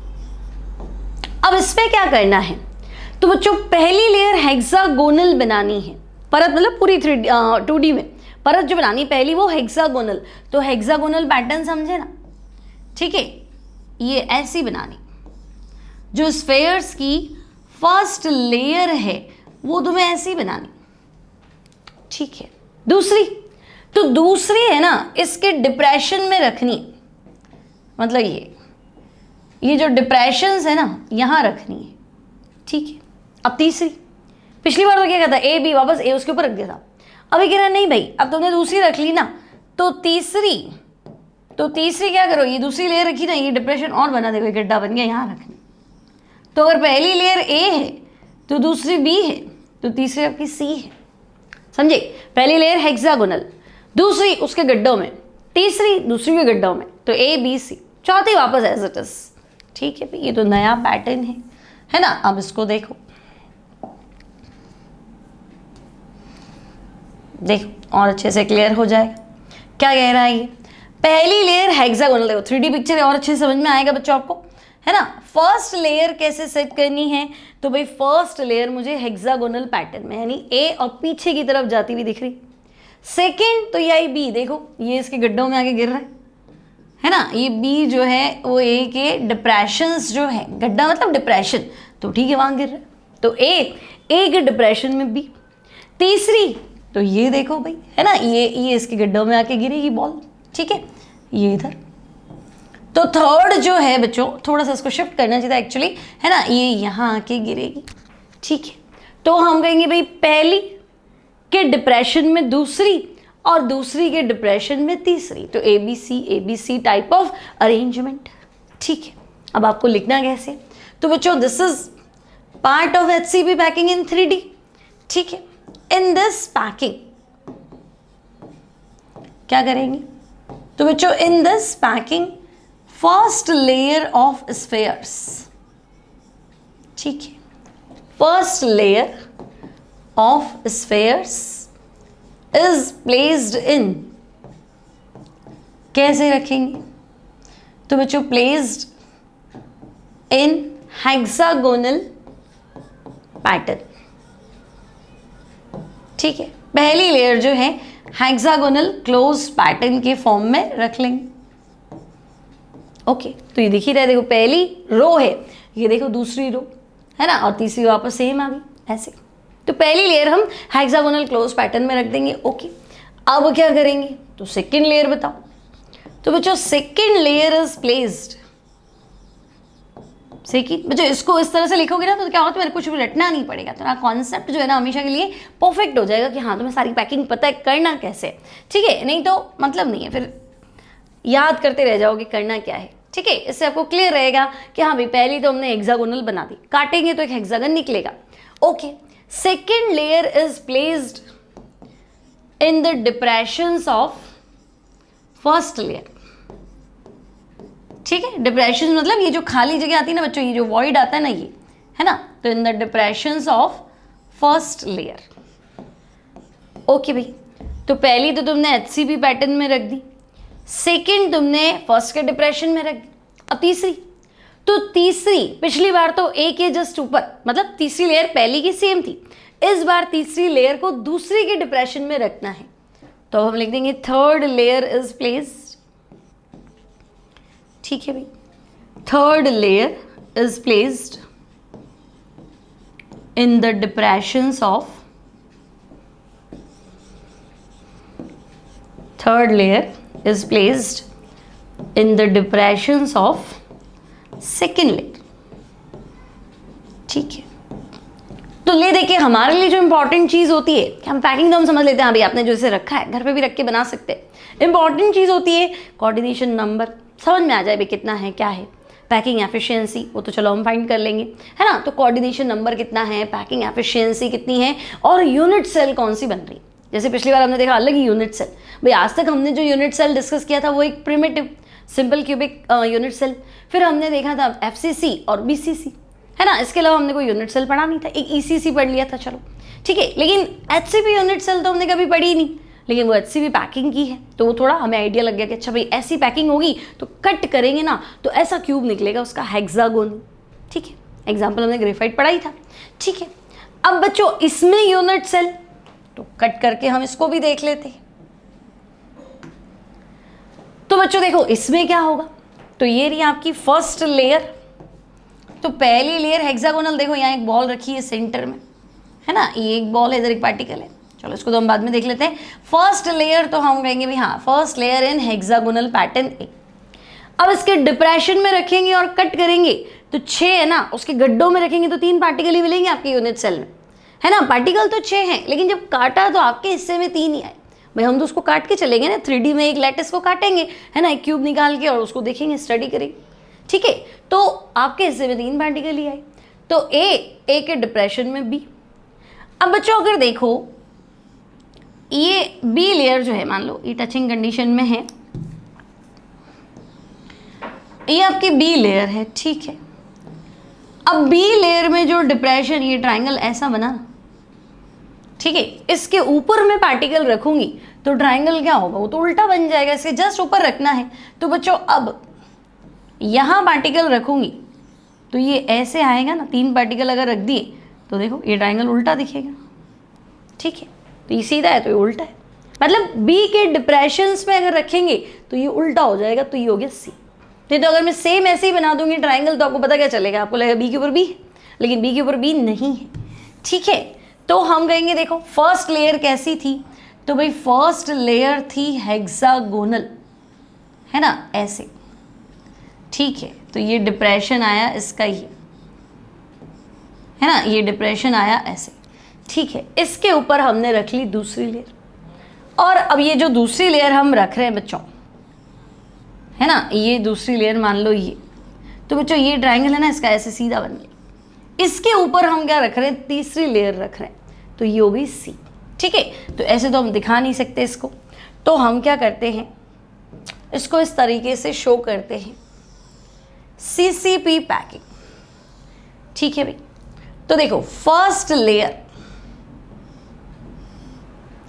अब इसमें क्या करना है, तो बच्चों पहली लेयर हेक्सागोनल बनानी है, परत मतलब पूरी 2D में परत जो बनानी पहली वो हेक्सागोनल। तो हेक्सागोनल पैटर्न समझे ना, ठीक है, ये ऐसी बनानी। जो स्फेयर्स की फर्स्ट लेयर है वो तुम्हें ऐसी बनानी, ठीक है। दूसरी, तो दूसरी है ना इसके डिप्रेशन में रखनी, मतलब ये जो डिप्रेशंस है ना यहां रखनी है, ठीक है। अब तीसरी, पिछली बार तो क्या कहता ए बी वापस ए उसके ऊपर रख दिया था, अभी कह रहा नहीं भाई अब तुमने दूसरी रख ली ना, तो तीसरी क्या करो, ये दूसरी लेयर रखी ना, ये डिप्रेशन और बना देखो, गड्ढा बन गया यहां रखनी। तो अगर पहली लेयर ए है तो दूसरी बी है तो तीसरी आपकी सी है, समझे। पहली लेयर हेक्सागोनल, दूसरी उसके गड्ढों में, तीसरी दूसरी के गड्ढों में, तो ए बी सी, चौथी वापस एज इट इज, ठीक है भाई। ये तो नया पैटर्न है ना। अब इसको देखो और अच्छे से क्लियर हो जाएगा क्या कह रहा है ये। पहली लेयर हेक्सागोनल, देखो 3D पिक्चर और अच्छे से समझ में आएगा बच्चों आपको, है ना। फर्स्ट लेयर कैसे सेट करनी है, तो भाई फर्स्ट लेयर मुझे हेक्सागोनल पैटर्न में, यानी ए और पीछे की तरफ जाती हुई दिख रही। सेकंड तो ये बी, देखो ये इसके गड्ढों में आके गिर रहा है ना। ये बी जो है वो ए के डिप्रेशंस जो है, गड्ढा मतलब डिप्रेशन, तो ठीक है वहां गिर रहा है, तो ए के डिप्रेशन में बी। तीसरी तो ये देखो भाई, है ना, ये इसके गड्ढों में आके गिरेगी बॉल, ठीक है, ये इधर। तो थर्ड जो है बच्चों, थोड़ा सा इसको शिफ्ट करना चाहिए एक्चुअली, है ना, ये यहाँ आके गिरेगी, ठीक है। तो हम कहेंगे भाई पहली के डिप्रेशन में दूसरी और दूसरी के डिप्रेशन में तीसरी, तो A B C type of arrangement, ठीक है। अब आपको लिखना कैसे, तो बच्चों this is part of HCP packing in 3D, ठीक है। इन दिस पैकिंग क्या करेंगे, तो बच्चों in this packing first layer of spheres, ठीक है, first layer of spheres is placed in, कैसे रखेंगे, तो बच्चों प्लेस्ड इन हेक्सागोनल पैटर्न, ठीक है। पहली लेयर जो है हेक्सागोनल क्लोज पैटर्न के फॉर्म में रख लेंगे, ओके। तो ये दिख ही रहा है, देखो पहली रो है, ये देखो दूसरी रो है ना, और तीसरी वापस सेम आ गई ऐसे। तो पहली लेयर हम हेक्सागोनल क्लोज पैटर्न में रख देंगे, ओके। अब क्या करेंगे, तो सेकेंड लेयर बताओ, तो बच्चों second layer is placed, second बच्चों इसको इस तरह से लिखोगे ना तो क्या होता है, मेरे कुछ भी रटना नहीं पड़ेगा, तो कॉन्सेप्ट जो है ना हमेशा के लिए परफेक्ट हो जाएगा कि हाँ तुम्हें सारी पैकिंग पता है करना कैसे, ठीक है। नहीं तो मतलब नहीं है, फिर याद करते रह जाओगे करना क्या है, ठीक है। इससे आपको क्लियर रहेगा कि हाँ भाई पहली तो हमने हेक्सागोनल बना दी, काटेंगे तो एक हेक्सागन निकलेगा, okay. Second layer is placed in the depressions of first layer, ठीक है। डिप्रेशन मतलब ये जो खाली जगह आती है ना बच्चों, ये जो वॉइड आता है ना, ये है ना, तो इन the depressions of first layer, okay भाई। तो पहली तो तुमने HCP पैटर्न में रख दी, सेकंड तुमने फर्स्ट के डिप्रेशन में रख दी। अब तीसरी, तो तीसरी पिछली बार तो ए के जस्ट ऊपर, मतलब तीसरी लेयर पहली की सेम थी, इस बार तीसरी लेयर को दूसरी के डिप्रेशन में रखना है, तो हम लिख देंगे थर्ड लेयर इज प्लेस्ड, ठीक है भाई। Third layer is placed in the depressions of, third layer is placed in the depressions of second layer, ठीक है। तो ले देखिए हमारे लिए जो इंपॉर्टेंट चीज होती है कि हम पैकिंग तो हम समझ लेते हैं, अभी आपने जो इसे रखा है घर पे भी रख के बना सकते हैं। इंपॉर्टेंट चीज होती है कोऑर्डिनेशन नंबर, समझ में आ जाए भाई कितना है क्या है। पैकिंग एफिशिएंसी वो तो चलो हम फाइंड कर लेंगे, है ना। तो कोऑर्डिनेशन नंबर कितना है, पैकिंग एफिशिएंसी कितनी है, और यूनिट सेल कौन सी बन रही, जैसे पिछली बार हमने देखा अलग ही यूनिट सेल, भाई आज तक हमने जो यूनिट सेल डिस्कस किया था वो एक primitive simple cubic unit cell, फिर हमने देखा था FCC और BCC, है ना। इसके अलावा हमने कोई यूनिट सेल पढ़ा नहीं था, एक ECC पढ़ लिया था, चलो ठीक है। लेकिन HCP यूनिट सेल तो हमने कभी पढ़ी ही नहीं, लेकिन वो HCP पैकिंग की है, तो वो थोड़ा हमें आइडिया लग गया कि अच्छा भाई ऐसी पैकिंग होगी तो कट करेंगे ना तो ऐसा क्यूब निकलेगा उसका हेक्सागोन, ठीक है। एग्जाम्पल हमने ग्रेफाइट पढ़ा ही था, ठीक है। अब बच्चों इसमें यूनिट सेल, तो कट करके हम इसको भी देख लेते हैं। तो बच्चों देखो इसमें क्या होगा, तो ये रही आपकी फर्स्ट लेयर। तो पहली लेयर हेक्सागोनल, देखो यहाँ एक बॉल रखी है सेंटर में, है ना, ये एक बॉल है, इधर एक पार्टिकल है, चलो इसको तो हम बाद में देख लेते हैं। फर्स्ट लेयर तो हम कहेंगे भाई हाँ first layer in hexagonal pattern ए। अब इसके डिप्रेशन में रखेंगे और कट करेंगे तो 6 है ना, उसके गड्ढों में रखेंगे तो 3 पार्टिकल ही मिलेंगे आपके यूनिट सेल में, है ना। पार्टिकल तो 6 हैं, लेकिन जब काटा तो आपके हिस्से में 3 ही आए। भाई हम तो उसको काट के चलेंगे ना, 3D में एक लैटिस को काटेंगे, है ना, एक क्यूब निकाल के और उसको देखेंगे, स्टडी करेंगे, ठीक है। तो आपके हिस्से में 3 पार्टिकल ही आए, तो ए के डिप्रेशन में बी। अब बच्चों अगर देखो ये बी लेयर जो है, मान लो ये टचिंग कंडीशन में है, ये आपकी बी लेयर है, ठीक है। अब बी लेयर में जो डिप्रेशन, ये ट्राइंगल ऐसा बना, ठीक है, इसके ऊपर मैं पार्टिकल रखूंगी तो ट्राइंगल क्या होगा, वो तो उल्टा बन जाएगा, इसके जस्ट ऊपर रखना है। तो बच्चों अब यहाँ पार्टिकल रखूंगी तो ये ऐसे आएगा ना, 3 पार्टिकल अगर रख दिए तो देखो ये ट्राइंगल उल्टा दिखेगा, ठीक है। तो ये सीधा है तो ये उल्टा है, मतलब बी के डिप्रेशंस में अगर रखेंगे तो ये उल्टा हो जाएगा, तो ये हो गया सी। नहीं तो अगर मैं सेम ऐसे ही बना दूंगी ट्राइंगल तो आपको पता क्या चलेगा, आपको लगेगा बी के ऊपर बी है, लेकिन बी के ऊपर बी नहीं है, ठीक है। तो हम कहेंगे देखो फर्स्ट लेयर कैसी थी, तो भाई फर्स्ट लेयर थी हेक्सागोनल, है ना, ऐसे, ठीक है। तो ये डिप्रेशन आया इसका ही, है ना, ये डिप्रेशन आया ऐसे, ठीक है। इसके ऊपर हमने रख ली दूसरी लेयर, और अब ये जो दूसरी लेयर हम रख रहे हैं बच्चों, है ना, ये दूसरी लेयर मान लो ये, तो बच्चों ये ट्राइंगल है ना, इसका ऐसे सीधा बन गया। इसके ऊपर हम क्या रख रहे हैं, तीसरी लेयर रख रहे हैं, तो ये हो गई सी, ठीक है। तो ऐसे तो हम दिखा नहीं सकते इसको, तो हम क्या करते हैं, इसको इस तरीके से शो करते हैं, CCP पैकिंग, ठीक है भाई। तो देखो फर्स्ट लेयर,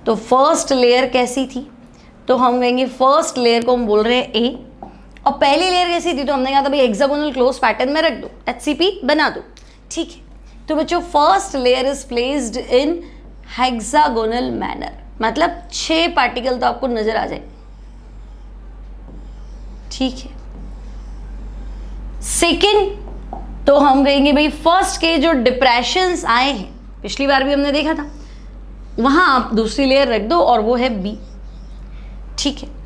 तो फर्स्ट लेयर कैसी थी, तो हम कहेंगे फर्स्ट लेयर को हम बोल रहे हैं ए, और पहली लेयर कैसी थी, तो हमने कहा था भाई हेक्सागोनल क्लोज पैटर्न में रख दो, HCP बना दो, ठीक है। तो बच्चों first layer is placed in hexagonal manner, मतलब 6 पार्टिकल तो आपको नजर आ जाए, ठीक है। सेकेंड तो हम कहेंगे भाई फर्स्ट के जो डिप्रेशंस आए हैं, पिछली बार भी हमने देखा था, वहां आप दूसरी लेयर रख दो और वो है बी, ठीक है।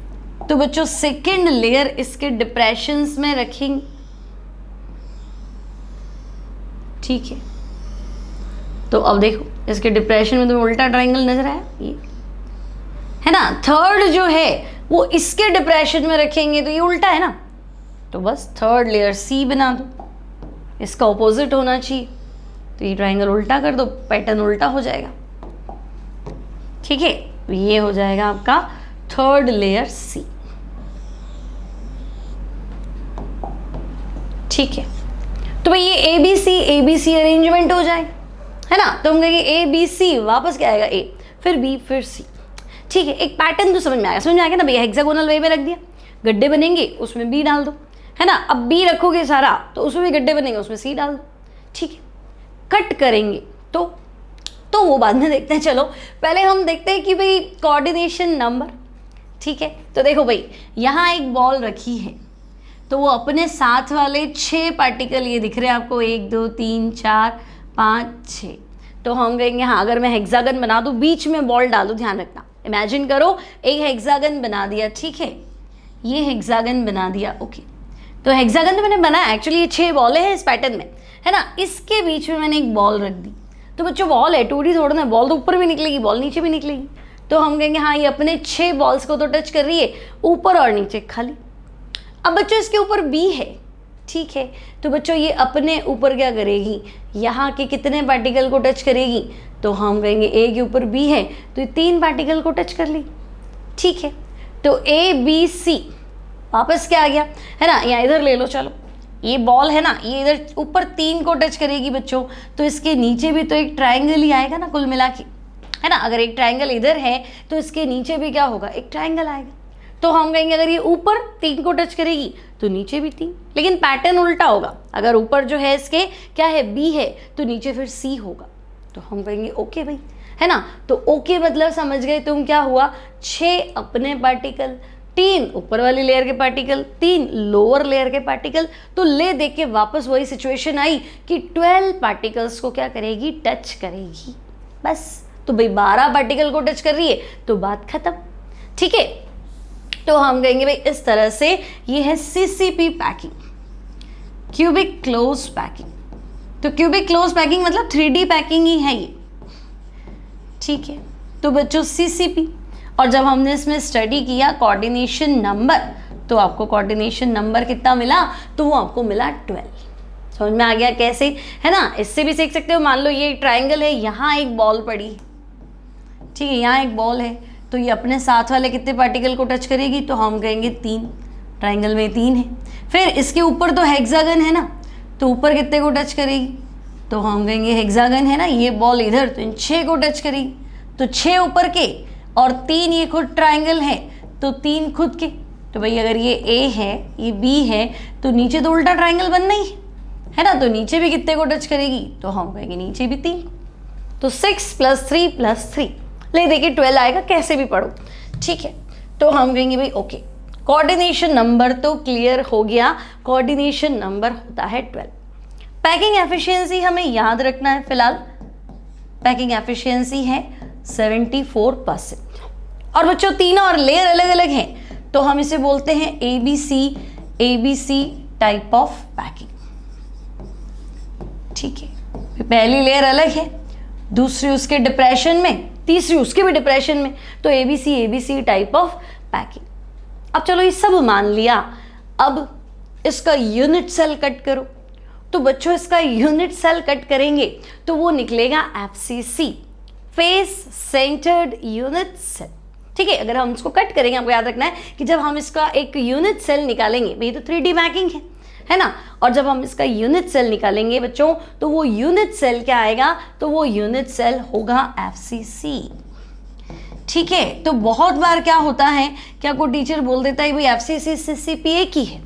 तो बच्चों सेकेंड लेयर इसके डिप्रेशंस में रखेंगे, ठीक है। तो अब देखो इसके डिप्रेशन में तुम्हें उल्टा ट्राइंगल नजर आया, ये है ना। थर्ड जो है वो इसके डिप्रेशन में रखेंगे तो ये उल्टा है ना, तो बस थर्ड लेयर सी बना दो, इसका ऑपोजिट होना चाहिए, तो ये ट्राइंगल उल्टा कर दो, पैटर्न उल्टा हो जाएगा, ठीक है। तो ये हो जाएगा आपका थर्ड लेयर सी, ठीक है। तो भाई ये ABC अरेंजमेंट हो जाएगा, है ना। तो हम कहेंगे ABC, वापस क्या आएगा ए, फिर बी, फिर सी, ठीक है। एक पैटर्न तो समझ में आएगा ना भैया, हेक्सागोनल वे में रख दिया, गड्ढे बनेंगे उसमें बी डाल दो, है ना। अब बी रखोगे सारा तो उसमें भी गड्ढे बनेंगे, उसमें सी डाल दो, ठीक है। कट करेंगे तो वो बाद में देखते हैं, चलो पहले हम देखते हैं कि भाई कोऑर्डिनेशन नंबर, ठीक है। तो देखो भाई यहाँ एक बॉल रखी है, तो वो अपने साथ वाले 6 पार्टिकल ये दिख रहे हैं आपको, 1 2 3 4 5 6, तो हम कहेंगे हाँ अगर मैं हेक्सागन बना दूँ, बीच में बॉल डाल दूँ, ध्यान रखना, इमेजिन करो एक हेक्सागन बना दिया, ठीक है, ये हेक्सागन बना दिया, ओके। तो हेक्सागन तो मैंने बनाया, एक्चुअली ये 6 बॉलें हैं इस पैटर्न में, है ना। इसके बीच में मैंने एक बॉल रख दी, तो बच्चों बॉल है 2D थोड़ा ना, बॉल तो ऊपर भी निकलेगी, बॉल नीचे भी निकलेगी, तो हम कहेंगे हाँ ये अपने 6 बॉल्स को तो टच कर रही है, ऊपर और नीचे खाली। अब बच्चों इसके ऊपर बी है, ठीक है, तो बच्चों ये अपने ऊपर क्या करेगी, यहाँ के कितने पार्टिकल को टच करेगी, तो हम कहेंगे ए के ऊपर बी है तो ये 3 पार्टिकल को टच कर ली, ठीक है। तो ए बी सी वापस क्या आ गया, है ना, यहाँ इधर ले लो, चलो ये बॉल है ना, ये इधर ऊपर 3 को टच करेगी बच्चों, तो इसके नीचे भी तो एक ट्राइंगल ही आएगा ना कुल मिला के, है ना। अगर एक ट्राइंगल इधर है तो इसके नीचे भी क्या होगा, एक ट्राइंगल आएगा। तो हम कहेंगे अगर ये ऊपर 3 को टच करेगी तो नीचे भी 3, लेकिन पैटर्न उल्टा होगा। अगर ऊपर जो है इसके क्या है, बी है, तो नीचे फिर सी होगा। तो हम कहेंगे ओके भाई, है ना। तो ओके मतलब समझ गए तुम, क्या हुआ, 6 अपने पार्टिकल, 3 ऊपर वाली लेयर के पार्टिकल, 3 लोअर लेयर के पार्टिकल। तो ले देख के वापस वही सिचुएशन आई कि 12 पार्टिकल्स को क्या करेगी, टच करेगी, बस। तो भाई 12 पार्टिकल को टच कर रही है तो बात खत्म, ठीक है। तो हम कहेंगे भाई इस तरह से ये है CCP packing, cubic close packing. तो क्यूबिक क्लोज पैकिंग मतलब 3D पैकिंग ही है ये, ठीक है। तो बच्चों CCP, और जब हमने इसमें स्टडी किया कोऑर्डिनेशन नंबर, तो आपको कोऑर्डिनेशन नंबर कितना मिला, तो वो आपको मिला 12। समझ में आ गया कैसे, है ना। इससे भी सीख सकते हो, मान लो ये ट्राइंगल है, यहाँ एक बॉल पड़ी, ठीक है, यहाँ एक बॉल है, तो ये अपने साथ वाले कितने पार्टिकल को टच करेगी, तो हम कहेंगे 3, ट्राइंगल में 3 है। फिर इसके ऊपर तो हेक्सागन है ना, तो ऊपर कितने को टच करेगी, तो हम कहेंगे हेक्सागन है ना, ये बॉल इधर, तो इन 6 को टच करेगी। तो 6 ऊपर के और 3 ये खुद ट्राइंगल है, तो 3 खुद के। तो भाई अगर ये ए है, ये बी है, तो नीचे तो उल्टा ट्राइंगल बनना ही है ना, तो नीचे भी कितने को टच करेगी, तो हम कहेंगे नीचे भी 3। तो 6 + 3 + 3, ले देखिए 12 आएगा, कैसे भी पढ़ो, ठीक है। तो हम कहेंगे भाई ओके, कोऑर्डिनेशन नंबर तो क्लियर हो गया, कोऑर्डिनेशन नंबर होता है 12। पैकिंग एफिशिएंसी हमें याद रखना है, फिलहाल पैकिंग एफिशिएंसी है 74%। और बच्चों तीनों और लेयर अलग अलग हैं, तो हम इसे बोलते हैं ABC टाइप ऑफ पैकिंग, ठीक है। पहली लेयर अलग है, दूसरी उसके डिप्रेशन में, तीसरी उसके भी डिप्रेशन में, तो ABC टाइप ऑफ पैकिंग। अब चलो ये सब मान लिया, अब इसका यूनिट सेल कट करो। तो बच्चों इसका यूनिट सेल कट करेंगे तो वो निकलेगा FCC, face centred unit cell, ठीक है। अगर हम इसको कट करेंगे, आपको याद रखना है कि जब हम इसका एक यूनिट सेल निकालेंगे, भाई तो 3D पैकिंग है ना, और जब हम इसका यूनिट सेल निकालेंगे बच्चों, तो वो यूनिट सेल क्या आएगा, तो वो यूनिट सेल होगा FCC, ठीक है। तो बहुत बार क्या होता है कि आपको टीचर बोल देता है भाई FCC CCP एक ही है।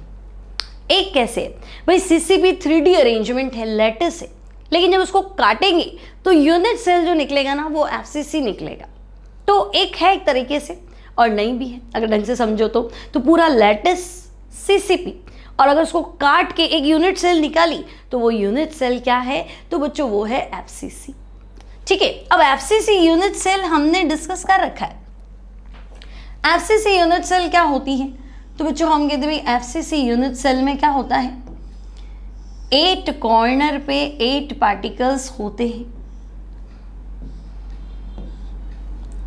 एक कैसे, भाई CCP 3D अरेंजमेंट है, लेटिस है, लेकिन जब उसको काटेंगे तो यूनिट सेल जो निकलेगा ना वो FCC निकलेगा। तो एक है एक तरीके से, और नहीं भी है अगर ढंग से समझो तो पूरा लेटिस CCP, और अगर उसको काट के एक यूनिट सेल निकाली तो वो यूनिट सेल क्या है, तो बच्चों वो है FCC, ठीक है। अब FCC यूनिट सेल हमने डिस्कस कर रखा है। FCC यूनिट सेल क्या होती है, तो बच्चों हम कहते हैं FCC यूनिट सेल में क्या होता है, 8 कॉर्नर पे 8 पार्टिकल्स होते हैं,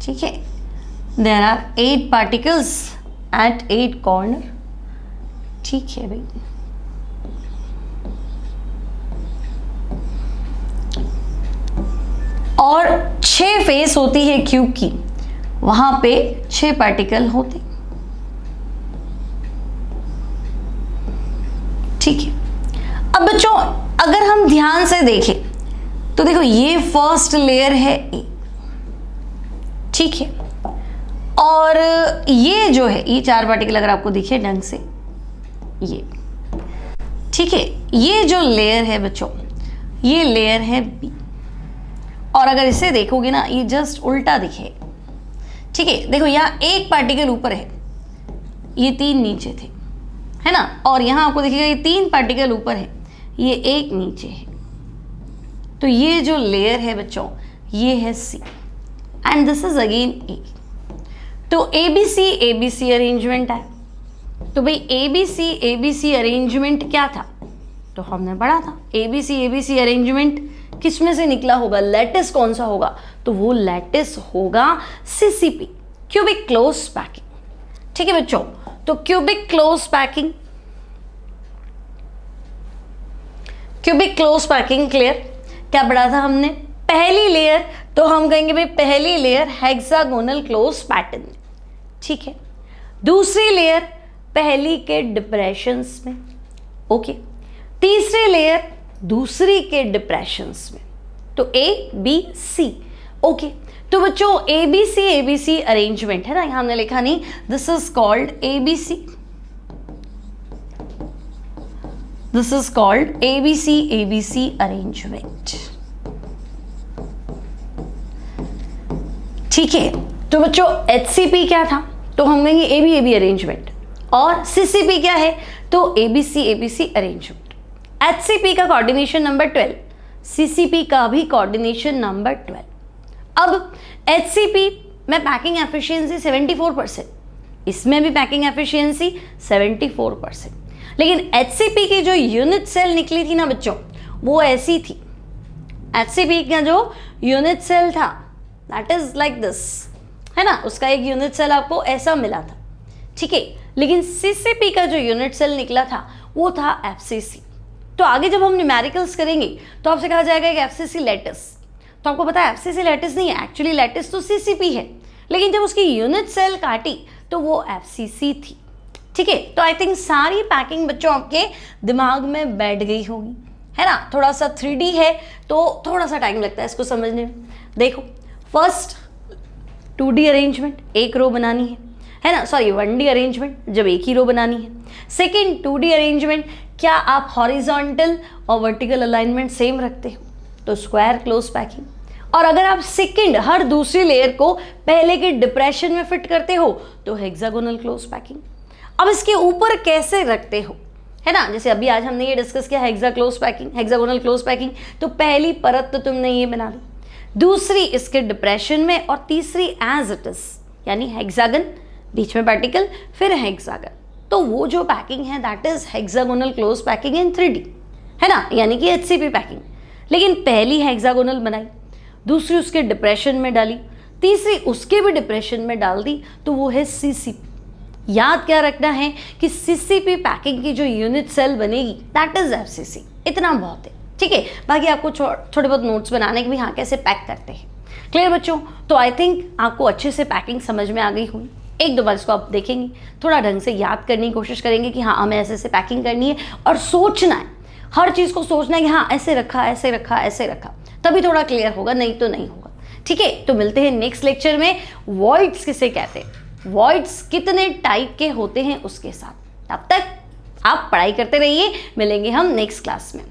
ठीक है। There are 8 particles at 8 corner, ठीक है भाई। और 6 फेस होती है क्यूब की, वहां पे 6 पार्टिकल होते, ठीक है। अब बच्चों अगर हम ध्यान से देखें तो देखो ये फर्स्ट लेयर है ए, ठीक है, और ये जो है ये 4 पार्टिकल अगर आपको दिखे ढंग से, ये ठीक है, ये जो लेयर है बच्चों ये लेयर है बी, और अगर इसे देखोगे ना ये जस्ट उल्टा दिखे, ठीक है। देखो यहाँ एक पार्टिकल ऊपर है, ये 3 नीचे थे, है ना, और यहाँ आपको देखिएगा ये 3 पार्टिकल ऊपर है, ये एक नीचे है। तो ये जो लेयर है बच्चों ये है सी एंड दिस इज अगेन ए। तो ABC अरेंजमेंट है। तो भाई ABC अरेंजमेंट क्या था, तो हमने पढ़ा था ABC अरेंजमेंट किस में से निकला होगा, लैटिस कौन सा होगा, तो वो लैटिस होगा CCP, क्यूबिक क्लोज पैकिंग, ठीक है बच्चों। तो क्यूबिक क्लोज पैकिंग क्लियर। क्या पढ़ा था हमने, पहली लेयर तो हम कहेंगे भाई पहली लेयर हेक्सागोनल क्लोज पैटर्न में, ठीक है। दूसरी लेयर पहली के डिप्रेशंस में, ओके। तीसरी लेयर दूसरी के डिप्रेशंस में, तो ए बी सी, ओके। तो बच्चों ABC अरेंजमेंट है ना, यहां हमने लिखा नहीं, this is called ABC, this is called ABC arrangement, ठीक है। तो बच्चों HCP क्या था, तो हम कहेंगे AB अरेंजमेंट, और CCP क्या है, तो ABC अरेंजमेंट। HCP का कोऑर्डिनेशन नंबर 12, CCP का भी कोऑर्डिनेशन नंबर 12। अब HCP में पैकिंग एफिशिएंसी 74%, इसमें भी पैकिंग एफिशिएंसी 74%, लेकिन HCP की जो यूनिट सेल निकली थी ना बच्चों, वो ऐसी थी। HCP का जो यूनिट सेल था दैट इज लाइक दिस, है ना, उसका एक यूनिट सेल आपको ऐसा मिला था, ठीक है। लेकिन CCP का जो यूनिट सेल निकला था वो था FCC। तो आगे जब हम न्यूमेरिकल्स करेंगे तो आपसे कहा जाएगा कि FCC लैटिस, तो आपको पता है FCC लैटिस नहीं है, एक्चुअली लैटिस तो CCP है, लेकिन जब उसकी यूनिट सेल काटी तो वो FCC थी, ठीक है। तो आई थिंक सारी पैकिंग बच्चों आपके दिमाग में बैठ गई होगी, है ना। थोड़ा सा 3D है तो थोड़ा सा टाइम लगता है इसको समझने में। देखो फर्स्ट 2D अरेंजमेंट, एक रो बनानी है ना, सॉरी 1D अरेंजमेंट जब एक ही रो बनानी है। सेकेंड 2D अरेंजमेंट, क्या आप हॉरिजॉन्टल और वर्टिकल अलाइनमेंट सेम रखते हो, तो स्क्वायर क्लोज पैकिंग। और अगर आप सेकेंड हर दूसरी लेयर को पहले के डिप्रेशन में फिट करते हो तो हेक्सागोनल क्लोज पैकिंग। अब इसके ऊपर कैसे रखते हो, है ना, जैसे अभी आज हमने ये डिस्कस किया हेक्सागोनल क्लोज पैकिंग, तो पहली परत तो तुमने ये बना ली, दूसरी इसके डिप्रेशन में, और तीसरी एज इट इज यानी हेक्सागन, बीच में पार्टिकल, फिर हेक्सागन। तो वो जो पैकिंग है that is hexagonal close packing in 3D, है ना, यानी कि HCP पैकिंग। लेकिन पहली हेक्सागोनल बनाई, दूसरी उसके डिप्रेशन में डाली, तीसरी उसके भी डिप्रेशन में डाल दी, तो वो है CCP। याद क्या रखना है कि CCP पैकिंग की जो यूनिट सेल बनेगी दैट इज FCC, इतना बहुत है, ठीक है। बाकी आपको थोड़े बहुत नोट्स बनाने के भी, हाँ कैसे पैक करते हैं। क्लियर बच्चों, तो आई थिंक आपको अच्छे से पैकिंग समझ में आ गई हुई। एक दो बार इसको आप देखेंगे, थोड़ा ढंग से याद करने की कोशिश करेंगे कि हाँ हमें ऐसे ऐसे पैकिंग करनी है, और सोचना है, हर चीज़ को सोचना है कि हाँ ऐसे रखा ऐसे रखा ऐसे रखा, तभी थोड़ा क्लियर होगा, नहीं तो नहीं होगा, ठीक है। तो मिलते हैं नेक्स्ट लेक्चर में, वॉइड्स किसे कहते हैं, वॉइड्स कितने टाइप के होते हैं उसके साथ। तब तक आप पढ़ाई करते रहिए, मिलेंगे हम नेक्स्ट क्लास में।